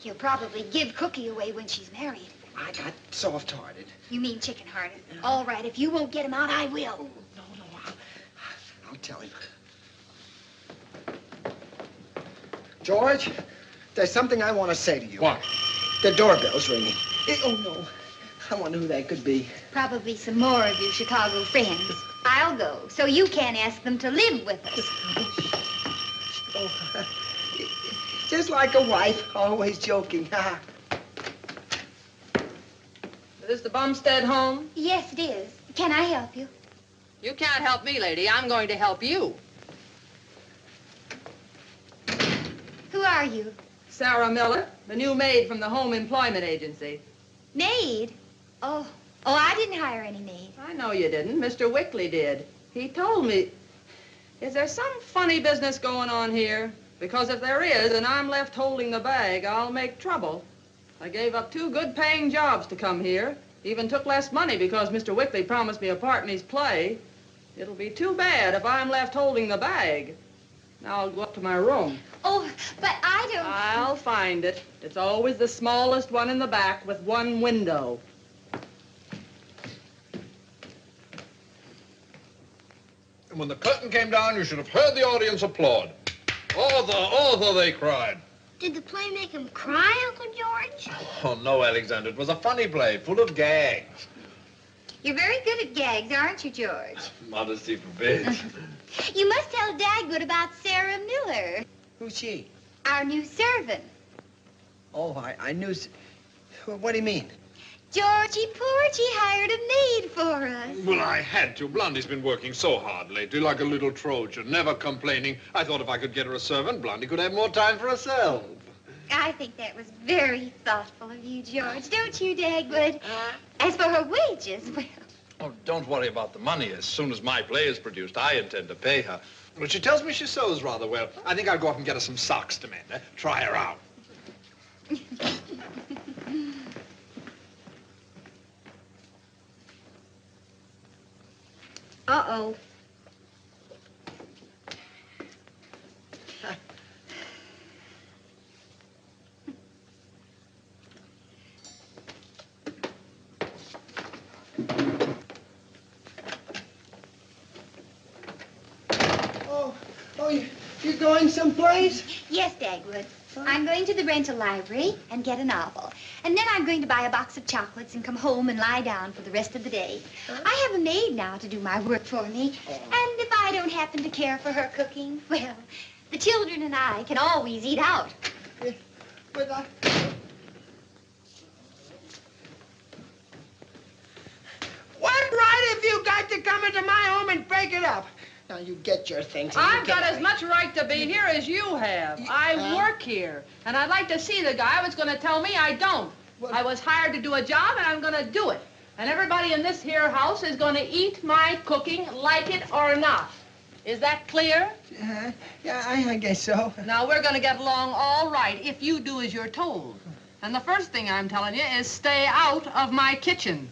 He'll probably give Cookie away when she's married. I got soft-hearted. You mean chicken-hearted. All right, if you won't get him out, I will. No, I'll tell him. George, There's something I want to say to you. What? The doorbell's ringing. Oh, no. I wonder who that could be. Probably some more of your Chicago friends. I'll go, so you can't ask them to live with us. Oh, just like a wife, always joking. Is the Bumstead home? Yes, it is. Can I help you? You can't help me, lady. I'm going to help you. Who are you? Sarah Miller, the new maid from the Home Employment Agency. Maid? Oh, I didn't hire any maid. I know you didn't. Mr. Wickley did. He told me. Is there some funny business going on here? Because if there is, and I'm left holding the bag, I'll make trouble. I gave up 2 good-paying jobs to come here. Even took less money because Mr. Wickley promised me a part in his play. It'll be too bad if I'm left holding the bag. Now I'll go up to my room. Oh, but I don't... I'll find it. It's always the smallest one in the back with 1 window. And when the curtain came down, you should have heard the audience applaud. Author, they cried. Did the play make him cry, Uncle George? Oh, no, Alexander. It was a funny play, full of gags. You're very good at gags, aren't you, George? Modesty forbids. You must tell Dagwood about Sarah Miller, Who's she? our new servant. Oh, I knew... What do you mean? Georgie Porgy hired a maid for us. Well, I had to. Blondie's been working so hard lately, like a little Trojan, never complaining. I thought if I could get her a servant, Blondie could have more time for herself. I think that was very thoughtful of you, George. Don't you, Dagwood? As for her wages, well... Oh, don't worry about the money. As soon as my play is produced, I intend to pay her. Well, she tells me she sews rather well. I think I'll go up and get her some socks to mend. Try her out. Uh-oh. You going someplace? Yes, Dagwood. I'm going to the rental library and get a novel. And then I'm going to buy a box of chocolates and come home and lie down for the rest of the day. I have a maid now to do my work for me. And if I don't happen to care for her cooking, well, the children and I can always eat out. But what right have you got to come into my home and break it up? Now, you get your things. I've got as much right to be here as you have. I work here, and I'd like to see the guy who's going to tell me I don't. I was hired to do a job, and I'm going to do it. And everybody in this here house is going to eat my cooking, like it or not. Is that clear? Yeah, I guess so. Now, we're going to get along all right if you do as you're told. And the first thing I'm telling you is stay out of my kitchen.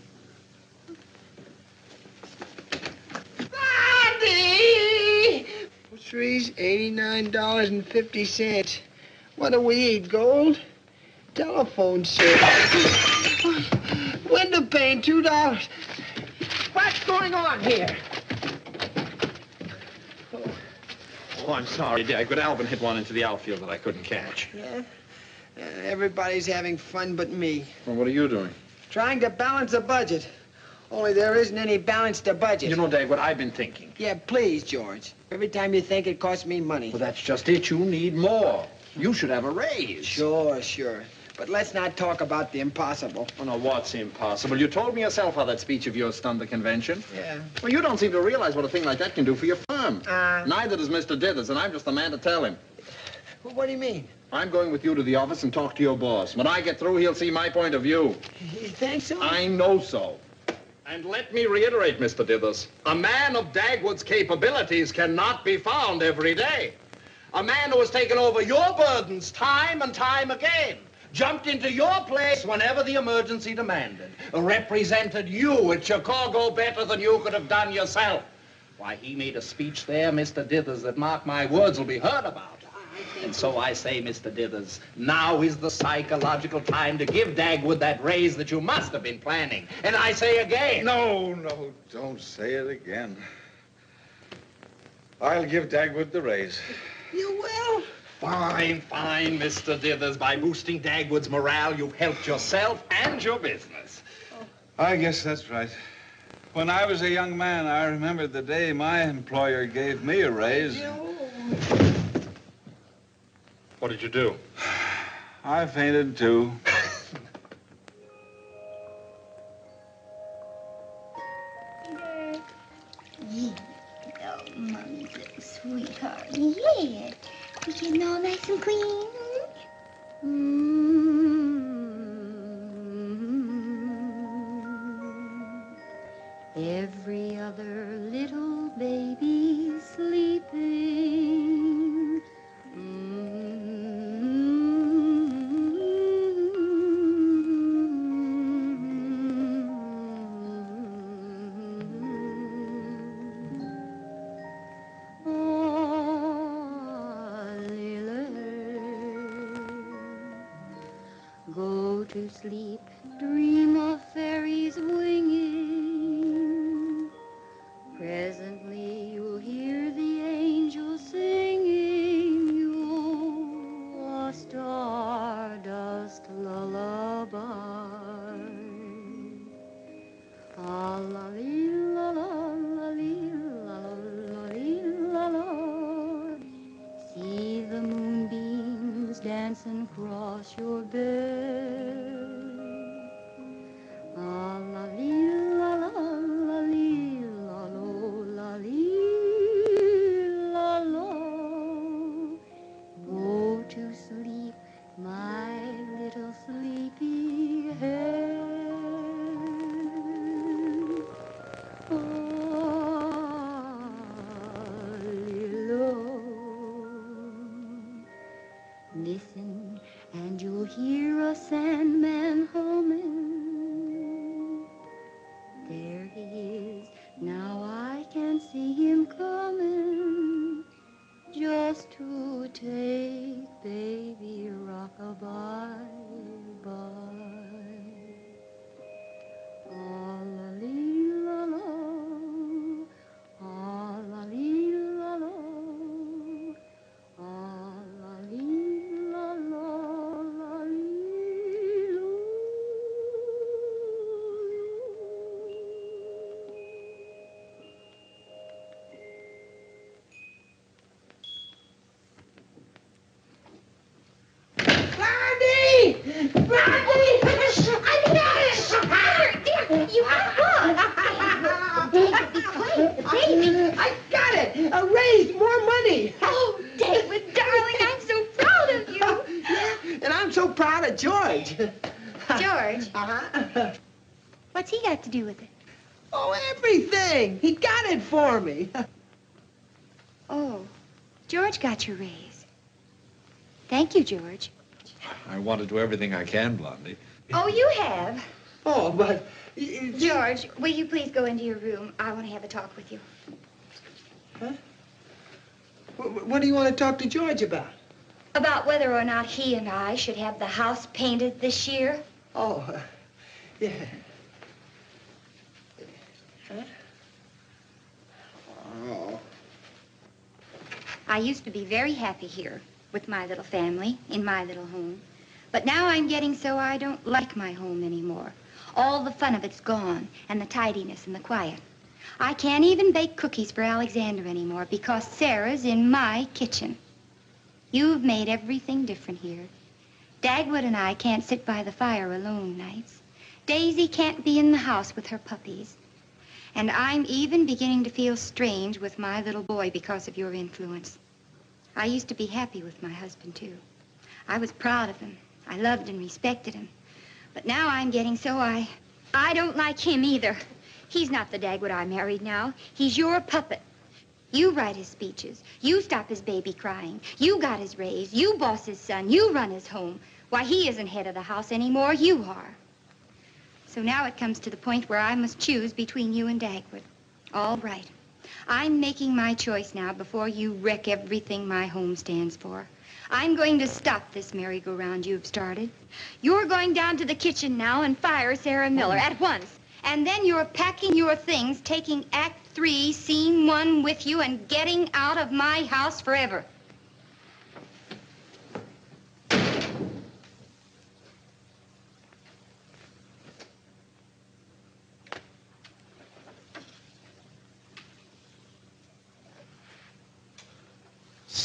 Blondie! Groceries, $89.50. What do we eat, gold? Telephone service. Window pane, $2. What's going on here? Oh, I'm sorry, Dagwood. Alvin hit one into the outfield that I couldn't catch. Yeah? Everybody's having fun but me. Well, what are you doing? Trying to balance a budget. Only there isn't any balance to budget. You know, Dagwood, I've been thinking. Yeah, please, George. Every time you think it costs me money. Well, that's just it. You need more. You should have a raise. Sure. But let's not talk about the impossible. Oh, no, what's impossible? You told me yourself how that speech of yours stunned the convention. Yeah. Well, you don't seem to realize what a thing like that can do for your firm. Neither does Mr. Dithers, and I'm just the man to tell him. Well, what do you mean? I'm going with you to the office and talk to your boss. When I get through, he'll see my point of view. You think so? I know so. And let me reiterate, Mr. Dithers, a man of Dagwood's capabilities cannot be found every day. A man who has taken over your burdens time and time again, jumped into your place whenever the emergency demanded, represented you at Chicago better than you could have done yourself. Why, he made a speech there, Mr. Dithers, that, mark my words, will be heard about. And so I say, Mr. Dithers, now is the psychological time to give Dagwood that raise that you must have been planning. And I say again... No, don't say it again. I'll give Dagwood the raise. You will? Fine, fine, Mr. Dithers. By boosting Dagwood's morale, you've helped yourself and your business. I guess that's right. When I was a young man, I remember the day my employer gave me a raise. What did you do? I fainted, too. Yeah. Oh, Mommy's little sweetheart. Yeah. We getting all nice and clean. Every other little baby sleeping. Go to sleep, dream of fairies winging. Presently you'll hear the angels singing you a stardust lullaby. La-la-lee-la-la-la-lee-la-la-la-lee-la-la. See the moonbeams dancing across your bed. La-la-lee-la-la-la-lee-la-lo-la-lee-la-lo. Go to sleep, my little sleepy head. Listen, and you'll hear a sandman humming. There he is, now I can see him coming, just to take baby rock-a-bye, bye. Ah-la-lee-la-la, ah-la-lee-la-la, ah-la-lee-la-la-la-lee-loo. Blondie! Blondie! I got it! There, you have what? David, be quiet. The baby. I got it! Raised more money! Oh, David, darling, I'm so proud of you. Yeah, and I'm so proud of George. George? Uh-huh. What's he got to do with it? Oh, everything! He got it for me. Oh, George got your raise. Thank you, George. I want to do everything I can, Blondie. Oh, you have? Oh, but... George, will you please go into your room? I want to have a talk with you. Huh? What do you want to talk to George about? About whether or not he and I should have the house painted this year. Oh, yeah. Huh? Oh. I used to be very happy here with my little family in my little home. But now I'm getting so I don't like my home anymore. All the fun of it's gone, and the tidiness and the quiet. I can't even bake cookies for Alexander anymore because Sarah's in my kitchen. You've made everything different here. Dagwood and I can't sit by the fire alone nights. Daisy can't be in the house with her puppies. And I'm even beginning to feel strange with my little boy because of your influence. I used to be happy with my husband, too. I was proud of him. I loved and respected him. But now I'm getting so I don't like him either. He's not the Dagwood I married now. He's your puppet. You write his speeches. You stop his baby crying. You got his raise. You boss his son. You run his home. Why, he isn't head of the house anymore. You are. So now it comes to the point where I must choose between you and Dagwood. All right. I'm making my choice now before you wreck everything my home stands for. I'm going to stop this merry-go-round you've started. You're going down to the kitchen now and fire Sarah Miller at once. And then you're packing your things, taking Act 3, Scene 1 with you, and getting out of my house forever.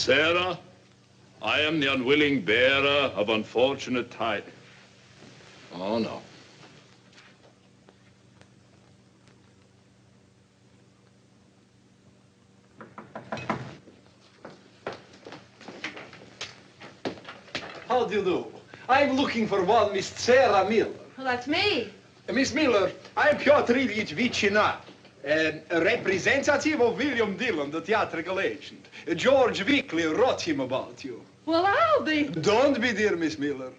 Sarah, I am the unwilling bearer of unfortunate tidings. Oh, no. How do you do? I'm looking for one Miss Sarah Miller. Well, that's me. Miss Miller, I'm Piotr Ilyich Vichina, a representative of William Dillon, the theatrical agent. George Wickley wrote him about you. Well, I'll be. Don't be, dear Miss Miller.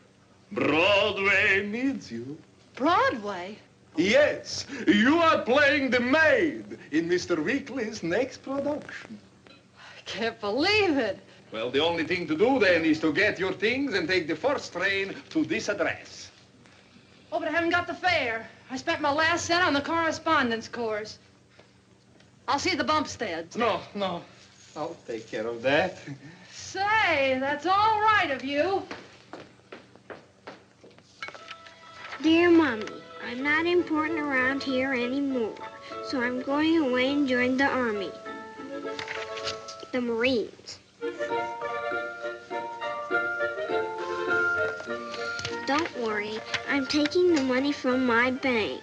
Broadway needs you. Broadway? Yes, you are playing the maid in Mr. Wickley's next production. I can't believe it. Well, the only thing to do then is to get your things and take the first train to this address. Oh, but I haven't got the fare. I spent my last cent on the correspondence course. I'll see the Bumpsteads. No, no. I'll take care of that. Say, that's all right of you. Dear Mommy, I'm not important around here anymore, so I'm going away and join the Army. The Marines. Don't worry, I'm taking the money from my bank.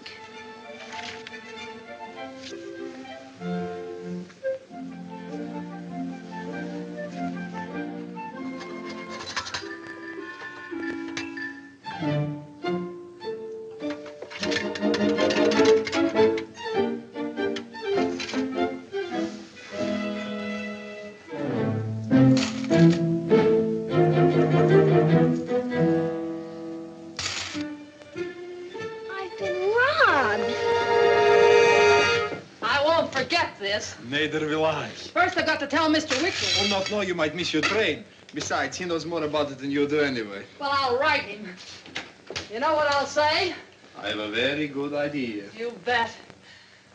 Neither will I. First, I've got to tell Mr. Wickley. Oh, no, you might miss your train. Besides, he knows more about it than you do anyway. Well, I'll write him. You know what I'll say? I have a very good idea. You bet.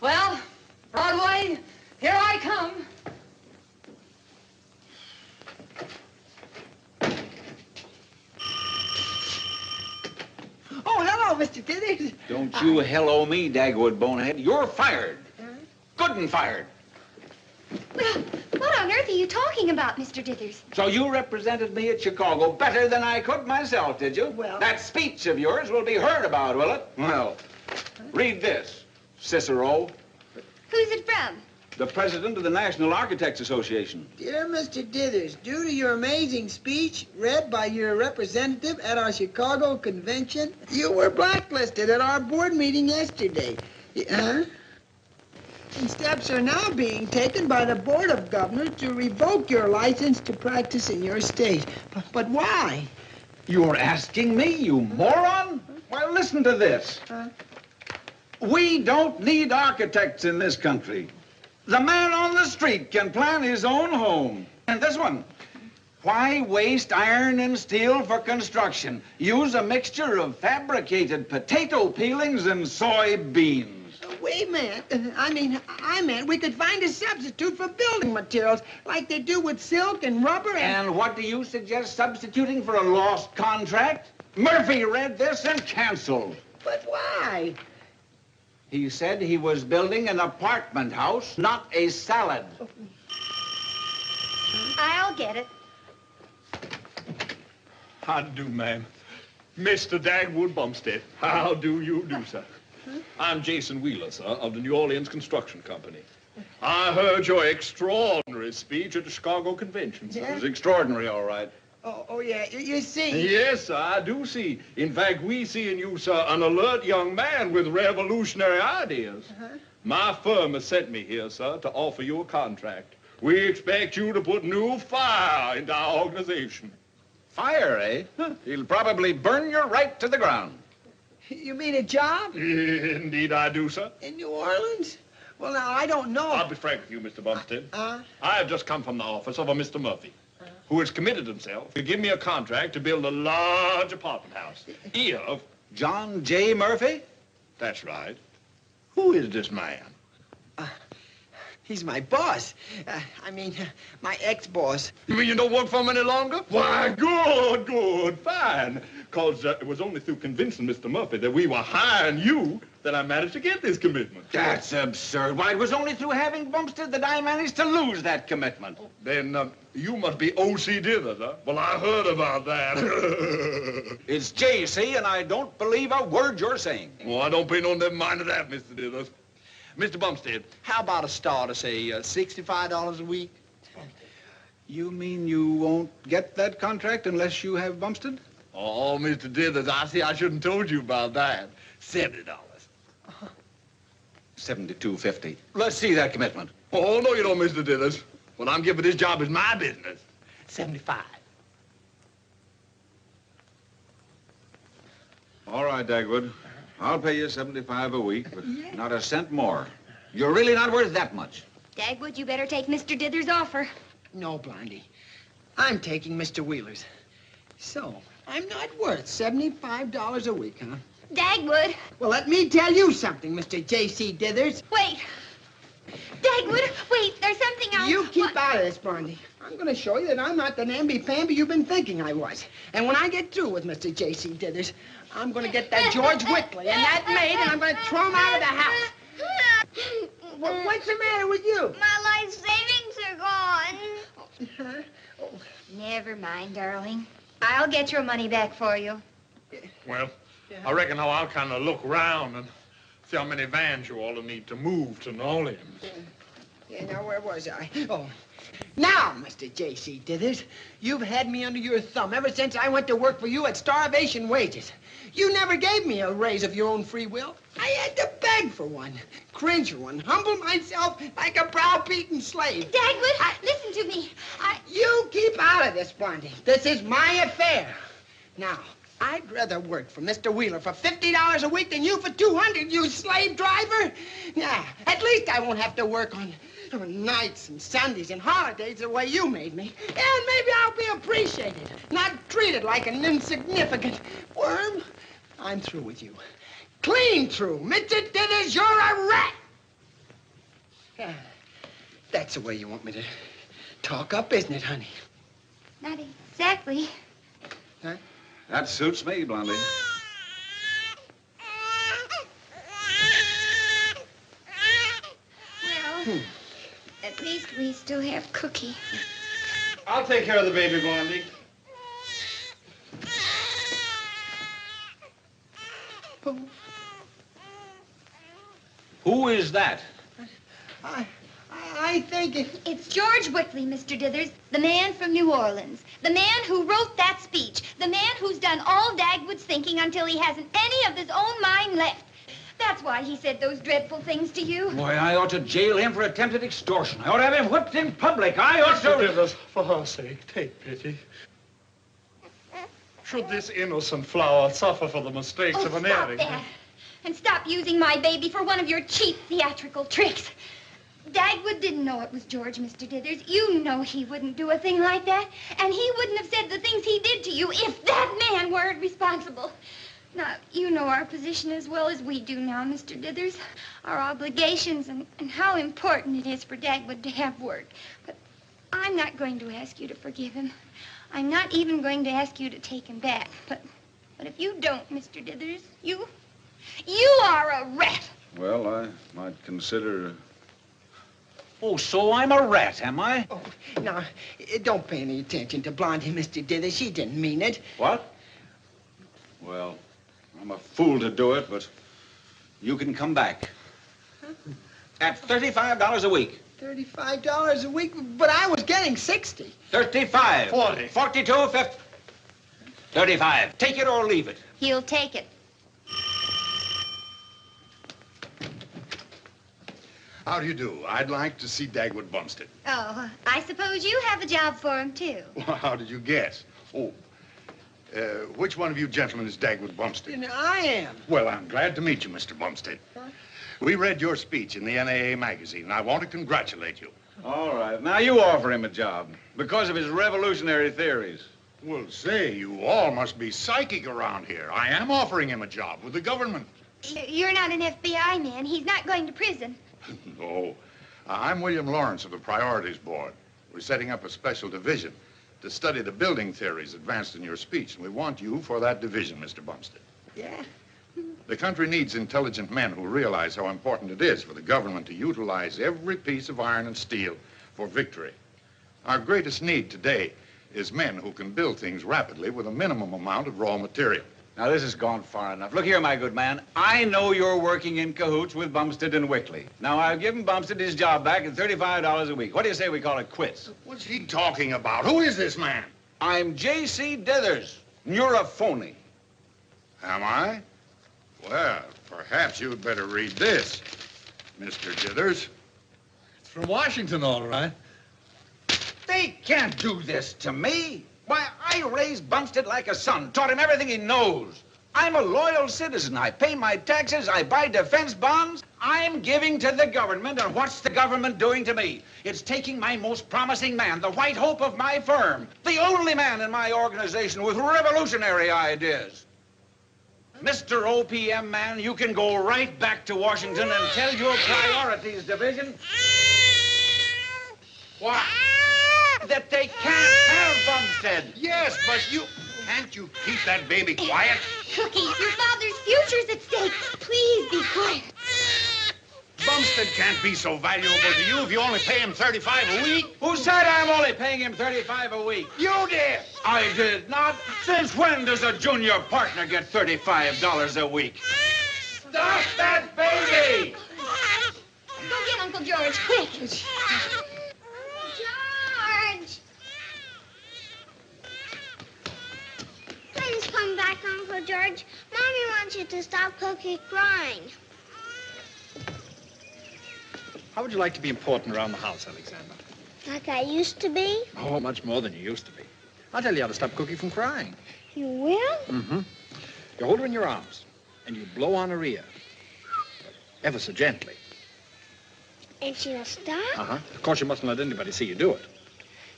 Well, Broadway, here I come. Oh, hello, Mr. Dithers. Don't you hello me, Dagwood Bonehead. You're fired. Good and fired. Well, what on earth are you talking about, Mr. Dithers? So you represented me at Chicago better than I could myself, did you? Well... That speech of yours will be heard about, will it? Well, read this, Cicero. Who's it from? The president of the National Architects Association. Dear Mr. Dithers, due to your amazing speech read by your representative at our Chicago convention, you were blacklisted at our board meeting yesterday. Huh? And steps are now being taken by the Board of Governors to revoke your license to practice in your state. But why? You're asking me, you moron? Well, listen to this. We don't need architects in this country. The man on the street can plan his own home. And this one. Why waste iron and steel for construction? Use a mixture of fabricated potato peelings and soybeans. Wait a minute. I meant we could find a substitute for building materials like they do with silk and rubber And what do you suggest substituting for a lost contract? Murphy read this and canceled. But why? He said he was building an apartment house, not a salad. I'll get it. How do, ma'am? Mr. Dagwood Bumstead, how do you do, sir? I'm Jason Wheeler, sir, of the New Orleans Construction Company. I heard your extraordinary speech at the Chicago Convention, sir. It was extraordinary, all right. Oh, yeah, you see. Yes, sir, I do see. In fact, we see in you, sir, an alert young man with revolutionary ideas. My firm has sent me here, sir, to offer you a contract. We expect you to put new fire into our organization. Fire, eh? He'll probably burn you right to the ground. You mean a job? Indeed I do, sir. In New Orleans? Well, now, I don't know. I'll be frank with you, Mr. Bumstead. I have just come from the office of a Mr. Murphy, who has committed himself to give me a contract to build a large apartment house. Here of John J. Murphy? That's right. Who is this man? He's my boss. My ex-boss. You mean you don't work for him any longer? Why, good, fine. Because it was only through convincing Mr. Murphy that we were hiring you that I managed to get this commitment. That's absurd. Why, it was only through having Bumstead that I managed to lose that commitment. Then you must be O.C. Dithers, huh? Well, I heard about that. It's J.C., and I don't believe a word you're saying. Well, I don't pay no damn mind to that, Mr. Dithers. Mr. Bumstead, how about a start of, say, $65 a week? You mean you won't get that contract unless you have Bumstead? Oh, Mr. Dithers, I see I shouldn't told you about that. $70. $72.50. Let's see that commitment. Oh, no, you don't, Mr. Dithers. What I'm giving this job is my business. 75. All right, Dagwood. I'll pay you 75 a week, but not a cent more. You're really not worth that much. Dagwood, you better take Mr. Dithers' offer. No, Blondie. I'm taking Mr. Wheeler's. So, I'm not worth $75 a week, huh? Dagwood. Well, let me tell you something, Mr. J.C. Dithers. Wait. Dagwood, wait, there's something else. You keep out of this, Blondie. I'm going to show you that I'm not the namby-pamby you've been thinking I was. And when I get through with Mr. J.C. Dithers, I'm going to get that George Wickley and that maid, and I'm going to throw them out of the house. What's the matter with you? My life savings are gone. Never mind, darling. I'll get your money back for you. Well, I reckon now I'll kind of look around and see how many vans you all will need to move to New Orleans. Yeah, now, where was I? Oh. Now, Mr. J.C. Dithers, you've had me under your thumb ever since I went to work for you at starvation wages. You never gave me a raise of your own free will. I had to beg for one, cringe for one, humble myself like a browbeaten slave. Dagwood, listen to me. You keep out of this, Blondie. This is my affair. Now, I'd rather work for Mr. Wheeler for $50 a week than you for $200, you slave driver. Yeah, at least I won't have to work on nights and Sundays and holidays the way you made me. And maybe I'll be appreciated, not treated like an insignificant worm. I'm through with you. Clean through. Mr. Dithers, you're a rat. Yeah, that's the way you want me to talk up, isn't it, honey? Not exactly. Huh? That suits me, Blondie. Well, at least we still have Cookie. I'll take care of the baby, Blondie. Who is that? I think It's George Wickley, Mr. Dithers, the man from New Orleans. The man who wrote that speech. The man who's done all Dagwood's thinking until he hasn't any of his own mind left. That's why he said those dreadful things to you. Boy, I ought to jail him for attempted extortion. I ought to have him whipped in public. I ought to... Mr. Dithers, for her sake, take pity. Should this innocent flower suffer for the mistakes of an Stop airing? that. And stop using my baby for one of your cheap theatrical tricks. Dagwood didn't know it was George, Mr. Dithers. You know he wouldn't do a thing like that. And he wouldn't have said the things he did to you if that man weren't responsible. Now, you know our position as well as we do now, Mr. Dithers. Our obligations and how important it is for Dagwood to have work. But I'm not going to ask you to forgive him. I'm not even going to ask you to take him back. But if you don't, Mr. Dithers, you are a rat. Well, I might consider... Oh, so I'm a rat, am I? Oh, now, don't pay any attention to Blondie, Mr. Dithers. She didn't mean it. What? Well, I'm a fool to do it, but you can come back. At $35 a week. $35 a week? But I was getting 60. 35. 40. 42, 50. 35. Take it or leave it. He'll take it. How do you do? I'd like to see Dagwood Bumstead. Oh, I suppose you have a job for him, too. Well, how did you guess? Oh, which one of you gentlemen is Dagwood Bumstead? I am. Well, I'm glad to meet you, Mr. Bumstead. We read your speech in the NAA magazine, and I want to congratulate you. All right. Now you offer him a job because of his revolutionary theories. Well, say, you all must be psychic around here. I am offering him a job with the government. You're not an FBI man. He's not going to prison. No. I'm William Lawrence of the Priorities Board. We're setting up a special division. to study the building theories advanced in your speech, and we want you for that division, Mr. Bumstead. Yeah? The country needs intelligent men who realize how important it is for the government to utilize every piece of iron and steel for victory. Our greatest need today is men who can build things rapidly with a minimum amount of raw material. Now, this has gone far enough. Look here, my good man. I know you're working in cahoots with Bumstead and Wickley. Now, I've given Bumstead his job back at $35 a week. What do you say we call it quits? What's he talking about? Who is this man? I'm J.C. Dithers. You're a phony. Am I? Well, perhaps you'd better read this, Mr. Dithers. It's from Washington, all right. They can't do this to me. Why, I raised Bumstead like a son, taught him everything he knows. I'm a loyal citizen. I pay my taxes. I buy defense bonds. I'm giving to the government, and what's the government doing to me? It's taking my most promising man, the white hope of my firm, the only man in my organization with revolutionary ideas. Mr. OPM man, you can go right back to Washington and tell your priorities division what? That they can't have Bumstead. Yes, but can't you keep that baby quiet? Cookie, your father's future's at stake. Please be quiet. Bumstead can't be so valuable to you if you only pay him $35 a week. Who said I'm only paying him $35 a week? You did. I did not. Since when does a junior partner get $35 a week? Stop that baby! Go get Uncle George, quick. George! Please come back, Uncle George. Mommy wants you to stop Cookie crying. How would you like to be important around the house, Alexander? Like I used to be? Oh, much more than you used to be. I'll tell you how to stop Cookie from crying. You will? Mm-hmm. You hold her in your arms, and you blow on her ear. Ever so gently. And she'll stop? Uh-huh. Of course, you mustn't let anybody see you do it.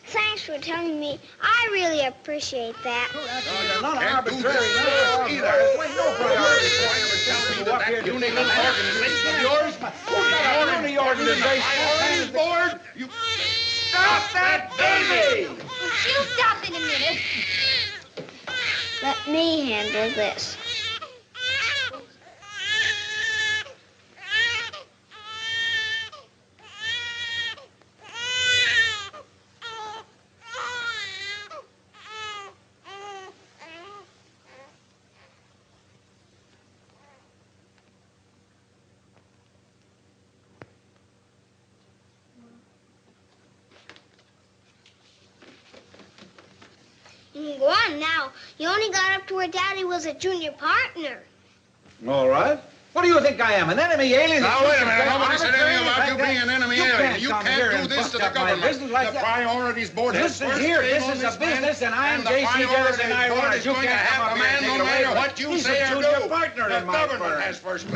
Thanks for telling me. I really appreciate that. You're not arbitrary. No priority for him to tell me what here to unique organization of yours? Only organization. Board? You Stop that baby! She'll stop in a minute. Let me handle this. You can go on now. You only got up to where Daddy was a junior partner. All right. What do you think I am, an enemy alien? Now, wait a minute. Nobody said anything about you being an enemy alien. You can't do this to the government. Like the Priorities Board has This is here. This is a business, and I'm J.C. Dillon, and I want it. You can't have a man no matter what you say or do. The government has first.